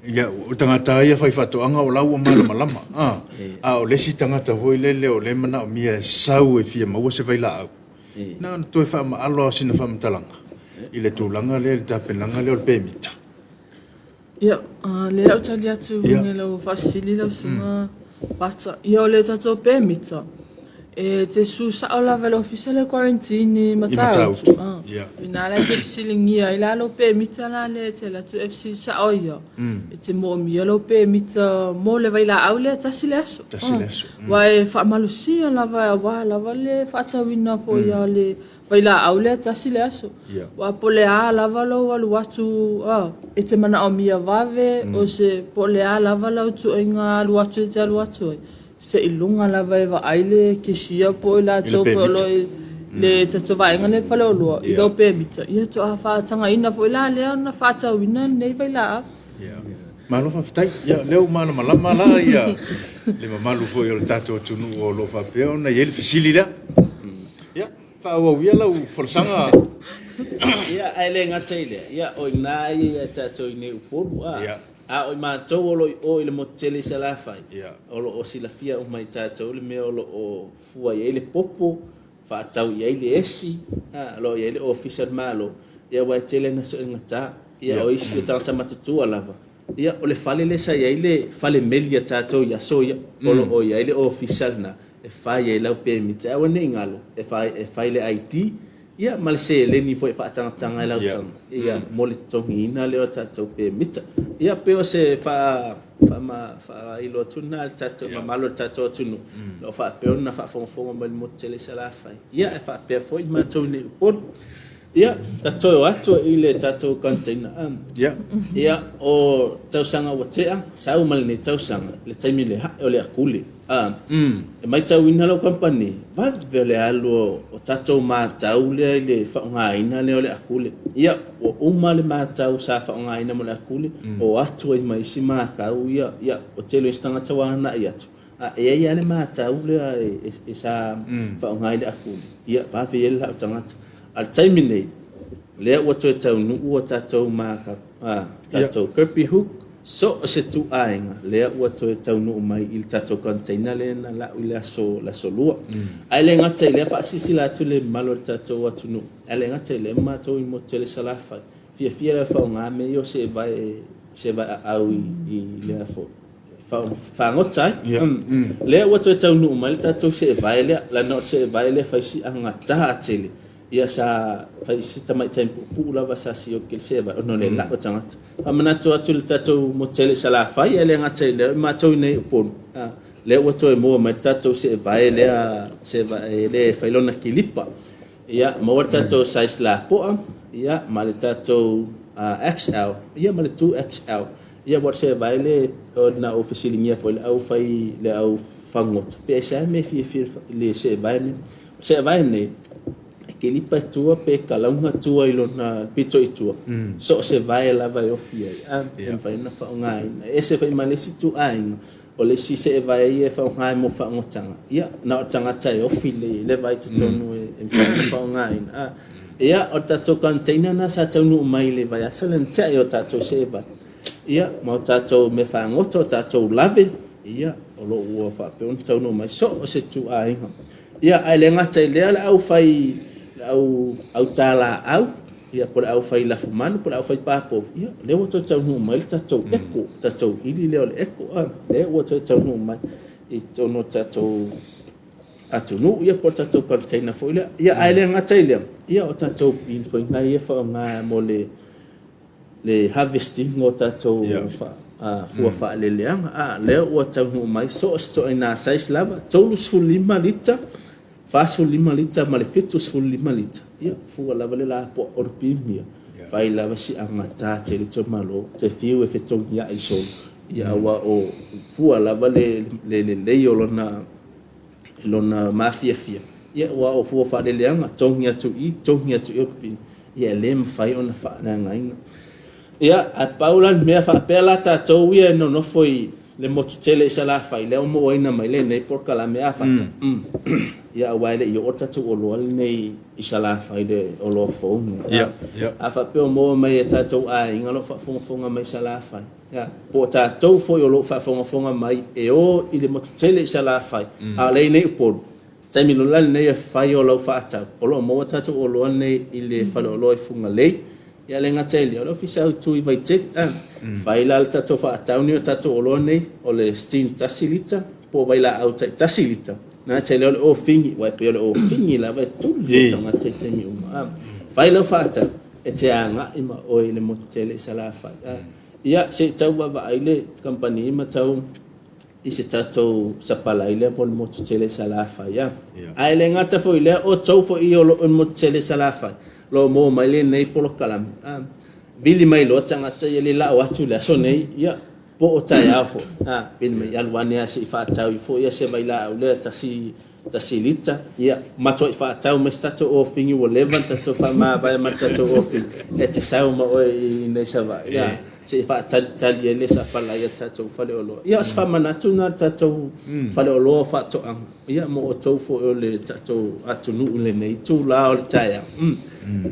ia o tangata ia whai whatoanga o lau o malama o lesi tangata hoi lele o le mana o mia sau e fia maua se waila au na toi wha alo sina wha matalanga i le tūlanga le tapenanga le o le permita ia le au tali atu nge lau whasili lau sunga pata ia o le tato permita e te su sa o la velo official quarantine matau ina la te silingia ila lo permita la le te la tu FC sa o ia e te mo mi lo permita mo le vai la au le tasile aso wai fa malusi la va le fa tawina fo ia le vai la au le tasile aso wa pole a la va lo wa watu e te mana o mia vave o se pole a la va lo tu inga lu watu te lu watu se ilunga la va aile ke sia po la to lo le te vai ngane fa lo i lo permita ia to fa tanga ina fo la le na fa ta wina nei vai la malo fa tai ia leo mana malama la ia le malu fo yo tato tunu o lo fa peo na yel fisili la ia fa o ia la fo sanga ia aile ngataile ia o nai ia tato ni uporu o ma tau o ile motele sala fai o sila fia o mai tata o le me o fua ia ile popo fa tau ia ile esi lo ia ile official malo ia wa tele na so ngata ia o isi tata matutu lava ia o le fale le sa ia ile fale melia tata ia so ia o ia ile official na e fa ia ile permit a wona ngalo e fa ile ID ia malse le ni foi fa tanga la tang ia moli tongi na le tata permit ia peo se fa ilo tuna tato malo tato tunu lo fa peo na fa fonga mal motele sala fai ia fa pe foi ma tone pon ia tato atu ile tato container ia o tausanga watea sau mal ni tausanga le taimi le o le akuli e mai tau ina lo company va vele alo o tato ma tau le fa nga ina le ole akule ia o uma le ma tau sa fa nga ina mo le akule o atu e mai sima ka ia o telo stanga tawana ia tu e ia le ma tau le e sa fa nga le akule ia va vele la tangata al time nei le o to tau nu o tato ma ka tato Kirby Hook so se tu ainga le o to tau nu mai il tato container le na la ila so la solua ai le ngata le fa sisila tu le malo tato watu nu ai le ngata le ma to i motele sala fa fia le fa nga me yo se vai au i le fo fa ngota le o to tau nu mai tato se vai le la no se vai le fa si anga ta tele ia sa fai sistema time pula va sa si o que se va no le la o tanga amana to atu tato motele sala fai ele ngata le ma to nei pon le o to mo ma tato se vai le fai lona kilipa ia mo tato size la po ia ma le tato XL ia ma le 2XL ia what se vai le na officially mia foi au fai le au fangot pe sa me fi le se vai nei ke lipa tua pe kalaunga tua ilo na pito itua so se vai la vai ofia en fai na fa ngai ese fai malesi tu ai o le si se vai e fa ngai mo fa ngotanga ia na tanga tai ofile le vai tu tonu en fai na fa ngai ia o tato container na sa tonu mai le vai asalen tai o tato se vai ia mo tato me fa ngoto tato lave ia o lo ua fa pe on tonu mai so se tu ai ia ai le ngata le au fai au tala au ia po au fai la fumanu po au fai papo ia le o tau no mai tau eko tau ili le eko le o tau no mai I tono tau atu no ia po tau container fo ia ai le ngata ile ia o tau pin fo ngai ia fa nga mo le harvesting o tau fua fa le leanga le o tau no mai so sto ina size lava tolu sul 5 liter fast sul 5 liter ma le fitu sul 5 liter ia fua lava le la po orpimia fai lava si angata te le tomalo te fiu e fetong ia iso ia wa o fua lava le lona mafia fia ia wa o fua fa le leanga tongia tu orpim ia le mfai ona fa na ngai ia a Paula me fa pela ta to ia no foi le motutele sala fai le mo ina mai le nei por kala me afa ia wa le yo ta to lo nei isala fai de o lo fo ia afa pe mo mai ta to ai ngalo fa fonga mai sala fai ia po ta to foi o lo fa fonga mai e o ile motutele sala fai a le nei por taimi lo lan nei fai o lo fa ta o lo mo ta to o lo nei ile fa lo funga lei ia le ngateli o ofisa tu I vai te vai la tato fa tauni o tato o lo nei o le stin tasilita po vai la au tasilita na tele o fingi vai pe o fingi la vai tu jo tanga te mi vai la fa ta e te anga ima o le mo tele sala fa ia se tau va ile company ma tau I se tato sapala ile po mo tele sala fa ia ai le ngata fo ile o tau fo I o mo tele sala fa lo mo mai le nei polo kalam bili mai lo tanga te le la watu la so nei ia po o tai afo bin mai alwane asi fa tau fo ia se mai la le tasi lita ia mato fa tau me stato o fingi o levanta to fa ma vai mata to o fingi e te sau ma o nei sa va ia se fa tal le sa fa la ia tato fa le lo ia sa fa manatu na tato fa le lo fa to ia mo o to fo le tato atu nu le nei tu la o tai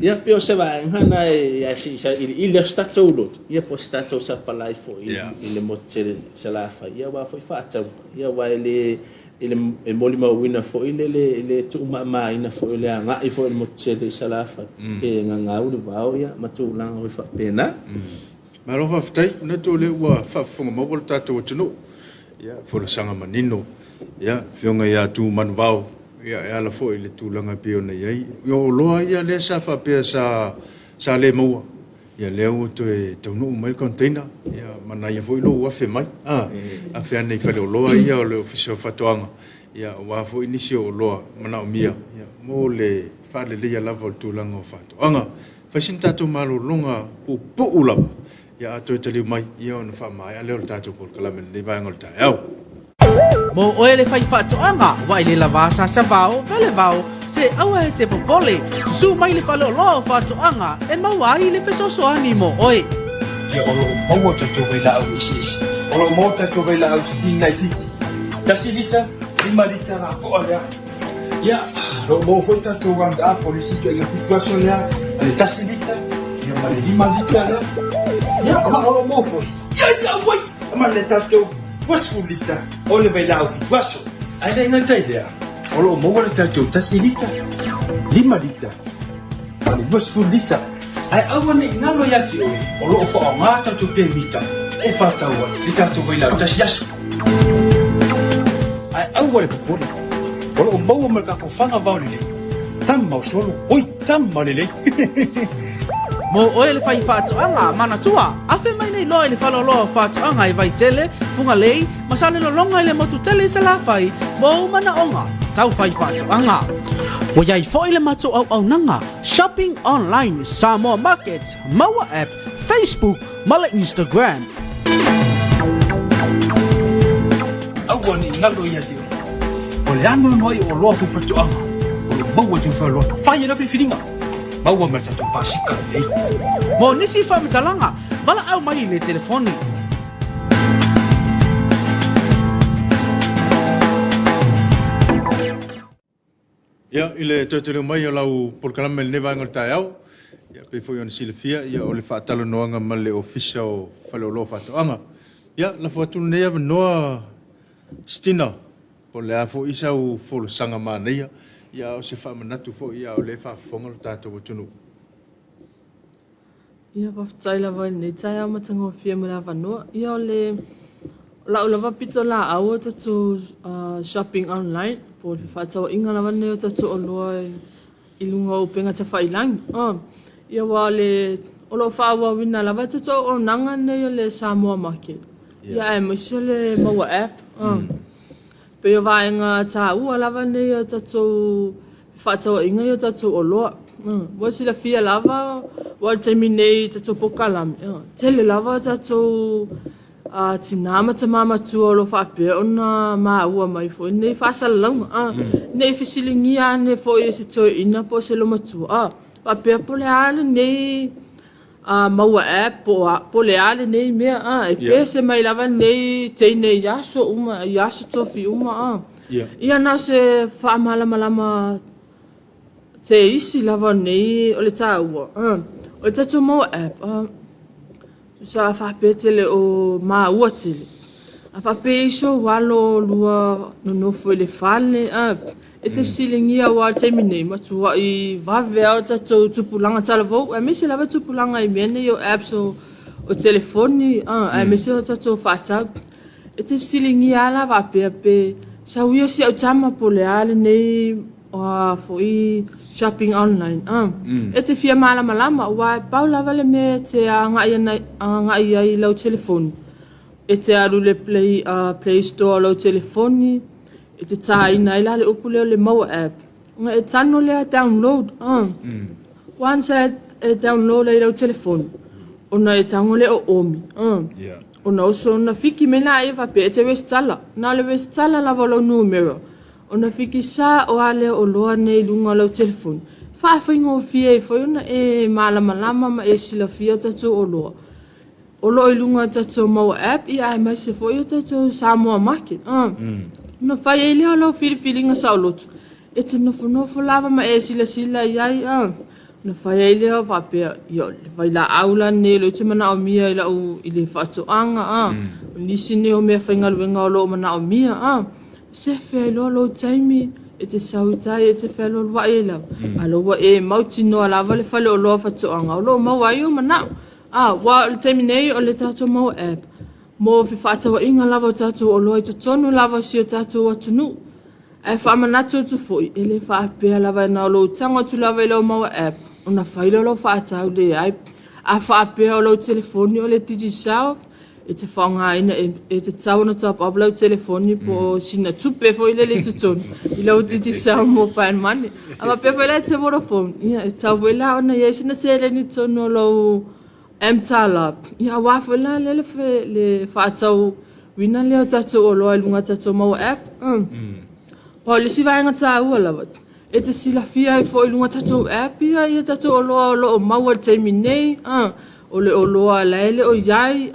ia pio se va hana ia si sa il sta todo ia po sta to sa pala fo il mo tele se la fa ia va fo fa ta ia va il moli ma wina fo le tu ma ina fo le nga I fo il mo tele se la fa e nga u va ia ma tu la o fa pena ma lo fa ftai na to le wa fa fo mo vol tato tunu ia fo le sanga manino ia fionga ia tu man vau ia ala fo ile tulanga pio na ia yo loa ia le sa fa pe sa le mo ia le o to e tonu mai container ia mana ia fo lo wa fe mai a fe nei fa lo loa ia o le officer fatoanga ia wa fo inisio loa mana o mia ia mo le fa le ia la vol tulanga o fatoanga fa sinta to malo longa pu ula ia to te le mai ia on fa mai ale o tato por kala men le vai ngol ta au Mo oe le fai whatoanga, wai le lava sa vao, vele vao, se awa e te popole, su mai le whalo loa whatoanga, e maua I le whesosoani mo oe. Ia olo maua tatou vai la au isisi, olo mau tatou vai la au sitina I titi, tasi lita, 5 lita na po alea. Ia, lo mau foi tatou wanga a polisi tu ega fituaso lea, ale tasi lita, ia ma le 5 lita lea. Ia, ama olo mau foi. Ia, wait, ama le tatou. Was fulita, ole vai la fituaso. Ai dai ngai tai dea. Olo mo wala tatou tasi lita, 5 lita. Ale was fulita. Ai awane ngalo ya ti olo fo ngata to pe lita. E fa tawa, lita to vai la tasi yasu. Ai awane ko pole. Olo mo mo ka ko fanga vaule. Tam mau solo. Oi, tam malele. Mo oe le fai whatoanga, mana tua, afe mai nei loe le whaloloa whatoanga I vai tele, funga lei, masale lo longa I le motu tele sa la fai, mo mana onga, tau fai whatoanga. Wa iai fo I le mato au nanga, shopping online, Samoa Market, Maua app, Facebook, mala Instagram. Awane ngalo ya ti. Ole ano noi o lo fu fatoanga. Ole maua tu fa lo. Fai na filinga. Maua mata tu pasika nei. Mo nisi whamitalanga, wala au mai le telefoni. ia ile totele mai o lau por kalame le vai ngol tai au ia pe foi on silfia ia o le fa talo noanga ma le official falo lo fa toanga ia la foto nei ava noa stina po le afo isa o folo sanga ma nei ia o se fa manatu fo ia o le fa fonga tato tunu Ia whawhitai lava nei tai au matanga o fia mo la vanua. Ia o le lau lava pita la au tatu shopping online. Po le whatau inga lava nei o tatu o loa I lunga o penga ta whailangi. Ia wa le o lo whaua wina lava tatu o nanga nei o le Samoa market. Ia e maise le maua app. Pe o vaenga ta ua lava nei o tatu whatau inga o tatu o loa. Wa sila fia lava wa taimi nei tatu pokalami. Tele lava tatu tinama ta mama tua lo whape ona maa ua mai fo. Nei whasala launga. Nei whisilingia ne fo i se toi ina po se lo matua. Whape pole ale nei maua app po le ale nei mea. E pese mai lava nei teine yaso uma, yaso tofi uma. Ia na se wha malama te isi lava nei o le tāua. O le tatu maua app. Sa whape tele o maa ua tele. A whape iso walo lua no nofo le whale. E te silingia wa teimi nei matua I vave au tatu tupulanga talavou. E mese lava tupulanga I mene o apps o telefoni. E mese o tatu whatau. E te silingia la whape ape. Sa uia si au tama po le ale nei foi shopping online. E te fia malama wa pau lava le me te ngai ai lau telefoni. E te aru le Play Store lau telefoni. E te taina ila le upu leo le maua app. E tano lea download. Once e download le lau telefoni. Ona e tango le o omi. Ona oso ona fiki mena e vape e te westala. Na le westala lava lau numero. Ona fiki sa o ale o loa nei lunga lau telefoni. Whawhaingo fia e whaiona e malama ma e sila fia tatu o loa. O loa I lunga tatu maua app I ai mai se whaio tatu Samoa market. Na whai e leo lau whiriwhiringa sa o lotu. E te nofo lava ma e sila iai. Na whai e leo whapea. Ia le whai la aula ne lo te mana o mia I lau I le whatoanga. Nisi ne o mea whaingaluenga o loo mana o mia. Se whai lo taimi. E te sautai e te whai lo wa e lau. Alo wa e mauti noa lava le whale o loa whatoanga. O loo mawai o manao. Wa le taimi nei o le tato mau app. Mo fi whatawa inga lava o tatu o loa I tonu lava si o tatu o tunu. E whamanatu tu foi. E le whapea lava na o lo tango tu lava I lau mau app. O na whailo lo whatau le ai. A whapea o lo telefoni o le tiji sao. E te whaonga ina e te tau na tau pablau telefoni po sina tupe foi le tutonu. I lau tiji sao mo paen mani. A whapea foi le te Vodafone. Ia e tau foi la ona ia sina sele ni tonu o lau Mtala. Ia wafu la le whaatau wina leo tatu o loa lunga tatu mau app. O le si vaenga tā ua lawa. E te sila fia I fo lunga tatu app ia tatu o loa o loa maua teimi nei. O le o loa laele o iai.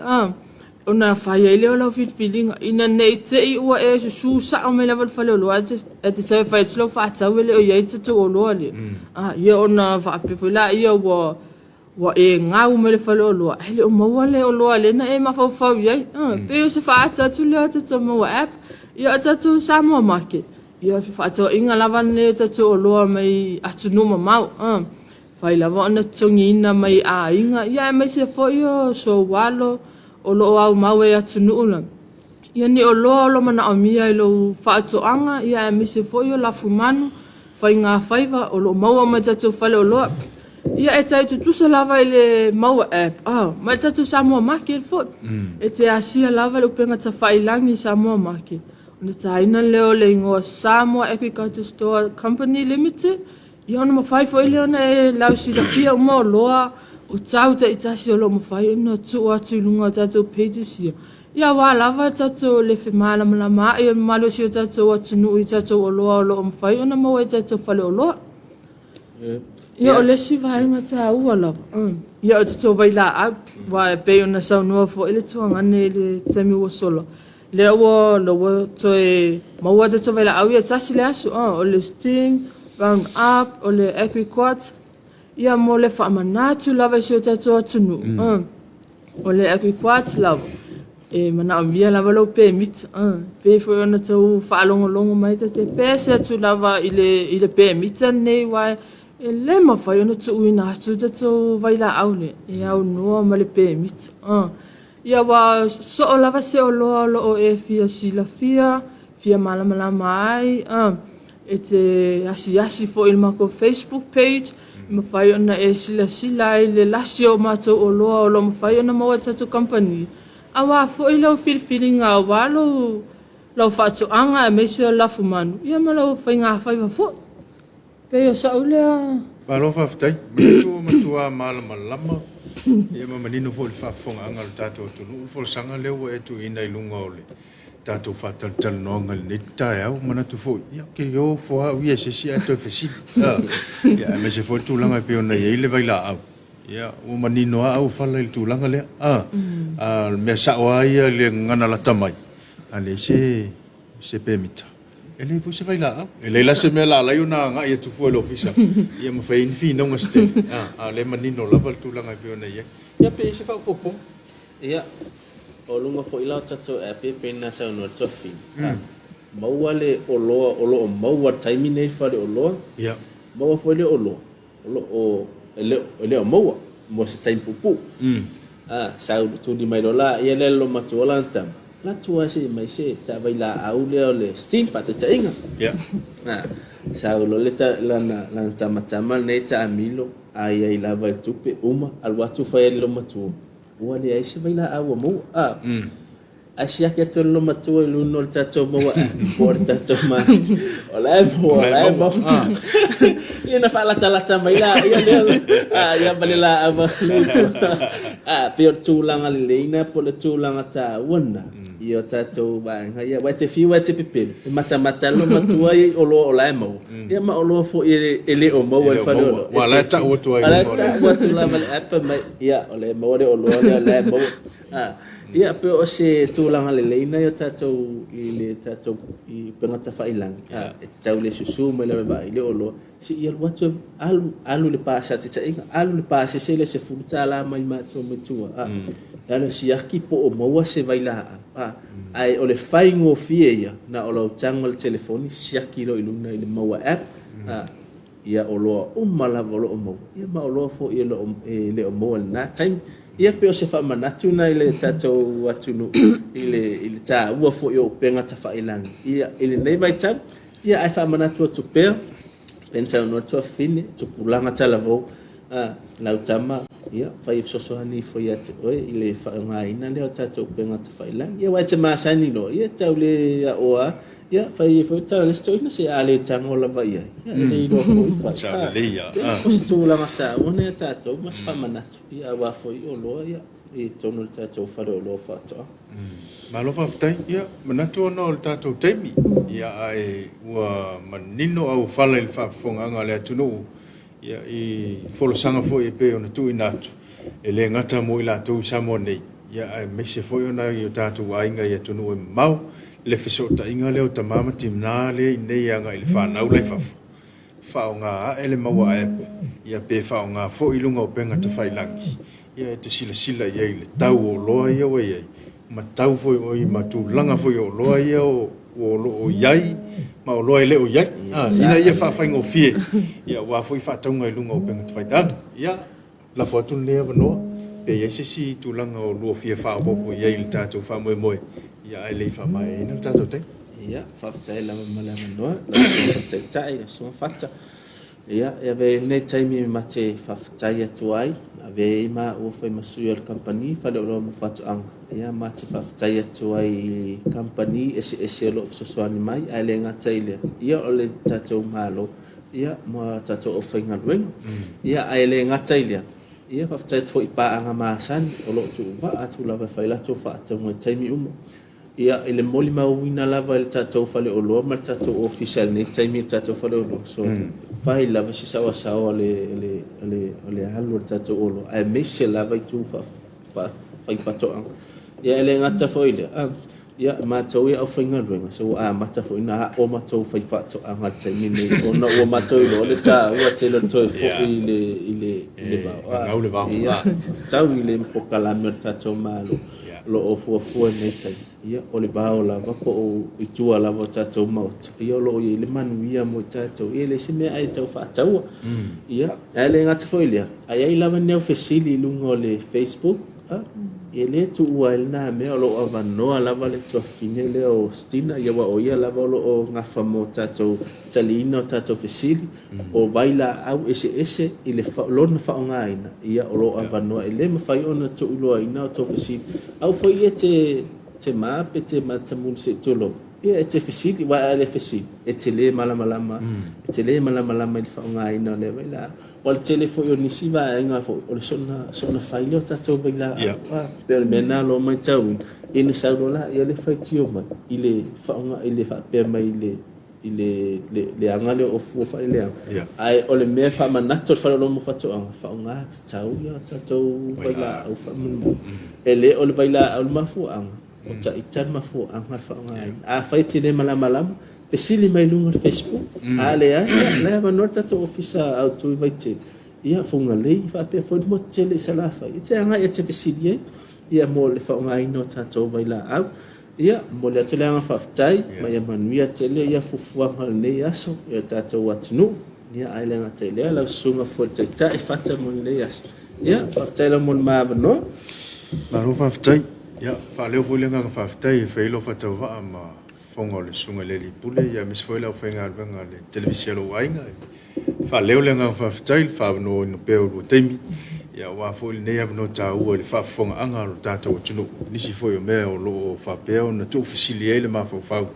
O na whaia I leo lau whitwhilinga. Ina nei te I ua e susu sa o me lawa whale o loa. E te sawe whai tulau whaatau ele o iai tatu o loa le. Ia o na whaapefu la ia wa e ngau me le whale o loa. Ele o maua le o loa le na e mawhau iai. Pe o se whaatatu leo tatu maua app. Ia o tatu Samoa market. Ia fi whaatau inga lava leo tatu o loa mai atunuma mau. Whai lava ona tongi ina mai a inga. Ia e mai se foi o so walo o loo au mau e atunula. Ia ni o loa o lo mana o mia I lo whaatau anga. Ia e mai se foi o lafu manu. Whai ngā whaiva o lo maua mai tatu whale o loa. Ia e tai tutusa lava I le maua app. Mai tatu Samoa market fo. E te asia lava le upenga ta whailangi Samoa market. Ona taina leo le ingoa Samoa Agriculture Store Company Limited. Ia ona mawhai fo I leona e lau sila fia uma o loa. O tau ta itasi o lo mawhai. Ona tu atu I lunga tatu pages ia. Ia wa lava tatu le whemala malama. Ia malo si o tatu o tunu I tatu o loa o lo mawhai. Ona maua I tatu whale o loa. Ia o lesi vaenga tā ua lava. Ia o te tō vai la au. Wa e pei ona saunua fo ele tuangane le temi ua solo. Le ua loa to e maua te tō vai la au ia tasi le asu. O le Sting, Round Up, o le Equiquat. Ia mo le whaamanatu lava si o tatu atunu. O le Equiquat lava. E mana o mia lava lau pe mita. Pe fo ona tau whaalongo mai te pese atu lava I le pe mita nei wai. le mawhai ona tu uina atu tatou vaila aule. E au noa ma le pēmita. Ia wa so o lava se o loa lo o e fia sila fia malama ai. E te asi fo ilma ko Facebook page. Mawhai ona e sila ai le lasi o mātou o loa o lo mawhai ona maua tatou company. Awa fo i lau feeling a walo lau whaatoanga e meise o lafu manu. Ia ma lau whai ngā whai wa fo. Pea sa ulea. Palo whaftai, matua malama. Ia manino fo i whafonga anga le tātou tunu. Ufo sanga leo e tu ina i lunga ole. Tātou whatal noanga le netai au manatu fo. Ia ke yo fo au ia se si ato e whesi. Ia me se fo tūlanga pe ona ia ile vaila au. Ia o manino au whala i tūlanga lea. Me sa oa ia le ngana la tamai. Ale se pēmita. Ele fo se vai lá. Ele lá se me lá lá una nga ia tu fo lo ofisa. Ia mo fai infi no ngaste. Le manino la val tu langa pe ona ia. Ia pe se fa popo. Ia. O lunga fo ila tato e pe na sa no tofi. Maua le o lo maua taimi nei fa le o lo. Ia. Maua fo le o lo. O ele o maua mo se taimi pupu. Sa tu di mai la ia le lo matola tam. La tua se mai se ta vai la au le steam fa te inga. Ya. Sa lo le ta la tama ne ta amilo ai la vai tupe uma al watu fa lo matu. Ua le ai se vai la au mo. Asia ke to lo matu lu no ta to mo por ta to ma. Ola mo. Ia na fa la mai la ia le ia bale la ava. Pe tu langa le leina po le tu langa ta wona. Ia tatou bang ia wa te fiwa te pepe mata lo matua i o lo la mo ia ma o lo fo ele o mo fa lo wala ta o tu ai wala ta o tu la mal apa mai ia o le mo o lo la mo ia pe o se tu langa le leina ia tatou i pengata fa ilang e tau le susu me le ba ile o lo si ia watu alu le pasa te inga alu le pasa se le se futa la mai ma to metua ana si aki po o maua se vai la ai o le faingo fie ia na o lo tanga le telefoni si aki lo iluna ile maua app ia o lo umala volo o mau ia ma o lo fo ia lo le o mau na time ia pe o se fa manatu na ile tatou atunu ile ta ua fo yo penga ta fa ilang ia ile nei vai tam ia ai fa manatu tu pe pensa no tu fine tu pulanga tala vo la utama ia fai sosoani foi at oi ile fa ngai na le tatou penga ta fa ilang ia wa te masani lo ia tau le oa ia fai foi tau le sto no se ale tango la vai ia le lo foi fa sa le ia tu la mata ona tatou mas fa manatu ia wa foi o lo ia e tono le tatou fa lo fa ta ma lo fa tai ia manatu no le tatou taimi ia ai ua manino au fala il fa fonga nga le tunu ia i folo sanga fo e pe ona tu inatu ele ngata mo ila tu samo nei ia ai me se fo ona i tatou ainga ia tunu e mau le fiso ta inga le o tamama timna le nei anga il fa na ula fa nga ele maua e ia pe fa nga fo ilunga o penga te fai langi ia te sila ia le tau o loa ia o ia ma tau fo o i ma tu langa fo o loa ia o lo o iai ma o loa ile o iai ina ia fa ngo fie ia wa fo i fa tau ngai lunga o penga te fai tang ia la fo tu le no pe ia se si tu langa o lo fie fa o po ia il tatou fa mo ia ai le fa mai ina tatou te ia fa tai la mala no la tai so fatta ia ve ne taimi mate fa tai atuai ave ma o foi masu al company fa lo mo fatu ang ia mate fa tai atuai company ese lo so ani mai ai le ngatai le ia o le tatou malo ia mo tatou o foi ngalwen ia ai le ngatai le ia fa tai foi pa anga masan o lo tu va atu la fa ila tu fa tu mo taimi umo ia ele moli mauina lava ele tatou fale o loa ma tatou official nei taimi tatou fale o loa so fai lava si sawa le halu tatou o loa ai mese lava i tu fai patoa ia ele ngata foi le ia matou ia au fainga luenga so mata foi na o matou fai fato anga taimi nei ona o matou lo le ta ua te lo toi fo ile ba ngau le ba ia tau ile pokala me tatou malo lo o fuafua nei tai ia o le vao lava po o itua lava o tatou maota ia o loo ia i le manuia mo tatou ia le se mea ai tau faataua ia ae le gata foi lea ai ai lava ni au fesili i luga o le Facebook ia lē tuua i lenā mea o loo avanoa lava le tuafine lea o stina ia ua o ia lava o loo gafa mo tatou taliina o tatou fesili o vai laau ese i le lona faaaogāina ia o loo avanoa e lē mafai ona tuuloaina o tou fesili au foi ia te mā pe te matamuli seʻitolo ia e te fesili ua a le fesili e te lē malamalama e te lē malamalama i le faaaogāina o le vai laau o le tele foi o nisi vaega foi o le sona fai leo tatou vai laau pe o le mea na lo mai tau ina saulola ia le faitio mai i le faaoga i le faapea mai i le aga le ofua faaileaga ae o le mea faamanatu o le faaleolomo faatoʻaga faaogā tatau ia o tatou vai laau faamanumanu e lē o le vai laau le mafuaaga o taʻita le mafuaaga le faaogāina afai te lē malamalama fesili mai luga le Facebook a le ai le avanoa tatou ofisa autui vaitele ia fuga lei faapea foi mo tele i salafa ia te aga ia te fesili ai ia mo le faaogāina o tatou vai laau ia mo le atu le aga faafetai ma ia manuia tele ia fufuaga o lenei aso ia tatou atunuu ia ae le agata i lea laususuga foi le taʻitaʻi fata mo lenei aso ia faafetai lau mo le mavanoa malo faafetai ia faaleo foi le agaga faafetai e failo faatauvaa ma fonga o le sunga le lipule ia mis foi lau whainga alwenga le televisialo wainga whaleo le ngā whawhitai le whawano ino peo ua teimi ia wā foi le nei avano tā ua le whafonga anga lo tātou o tunu nisi foi o mea o lo whapeo na tō fisili e le mawhau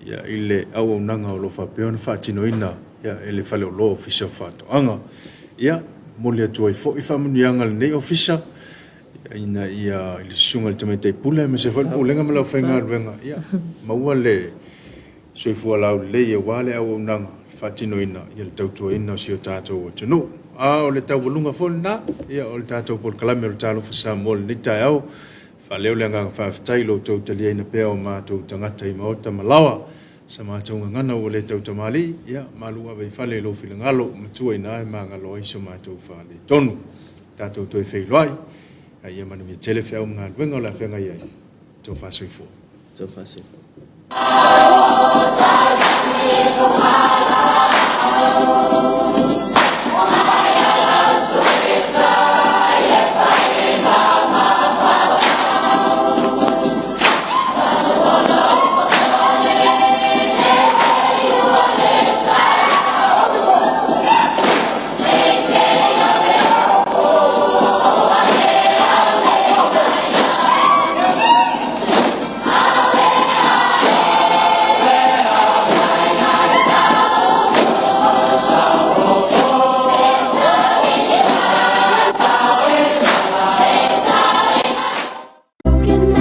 ia i le au au nanga o lo whapeo na whaatino ina ia e le whale o lo ofisa whato anga ia moli atua i fo i whamuni anga le nei ofisa ina ia le sunga le tamai pula me se fal pulenga me la whainga alwenga ia maua le soifua lau le ia wale au nanga whatino ina ia le tautua ina o sio tātou o tunu o le tau walunga fol na ia o le tātou pol kalame o le tālo whasa mo le nitai au whaleo le ngang whawhitai lo tau talia ina pēo o mātou tangata i maota malawa sa mātou ngana o le tau tamali ia malunga vei whale lo whilangalo matua ina e mangalo aiso mātou whale tonu tātou toi wheiloai ia mana mi tele fe au ngā wenga la fenga ia to fa soifo to fa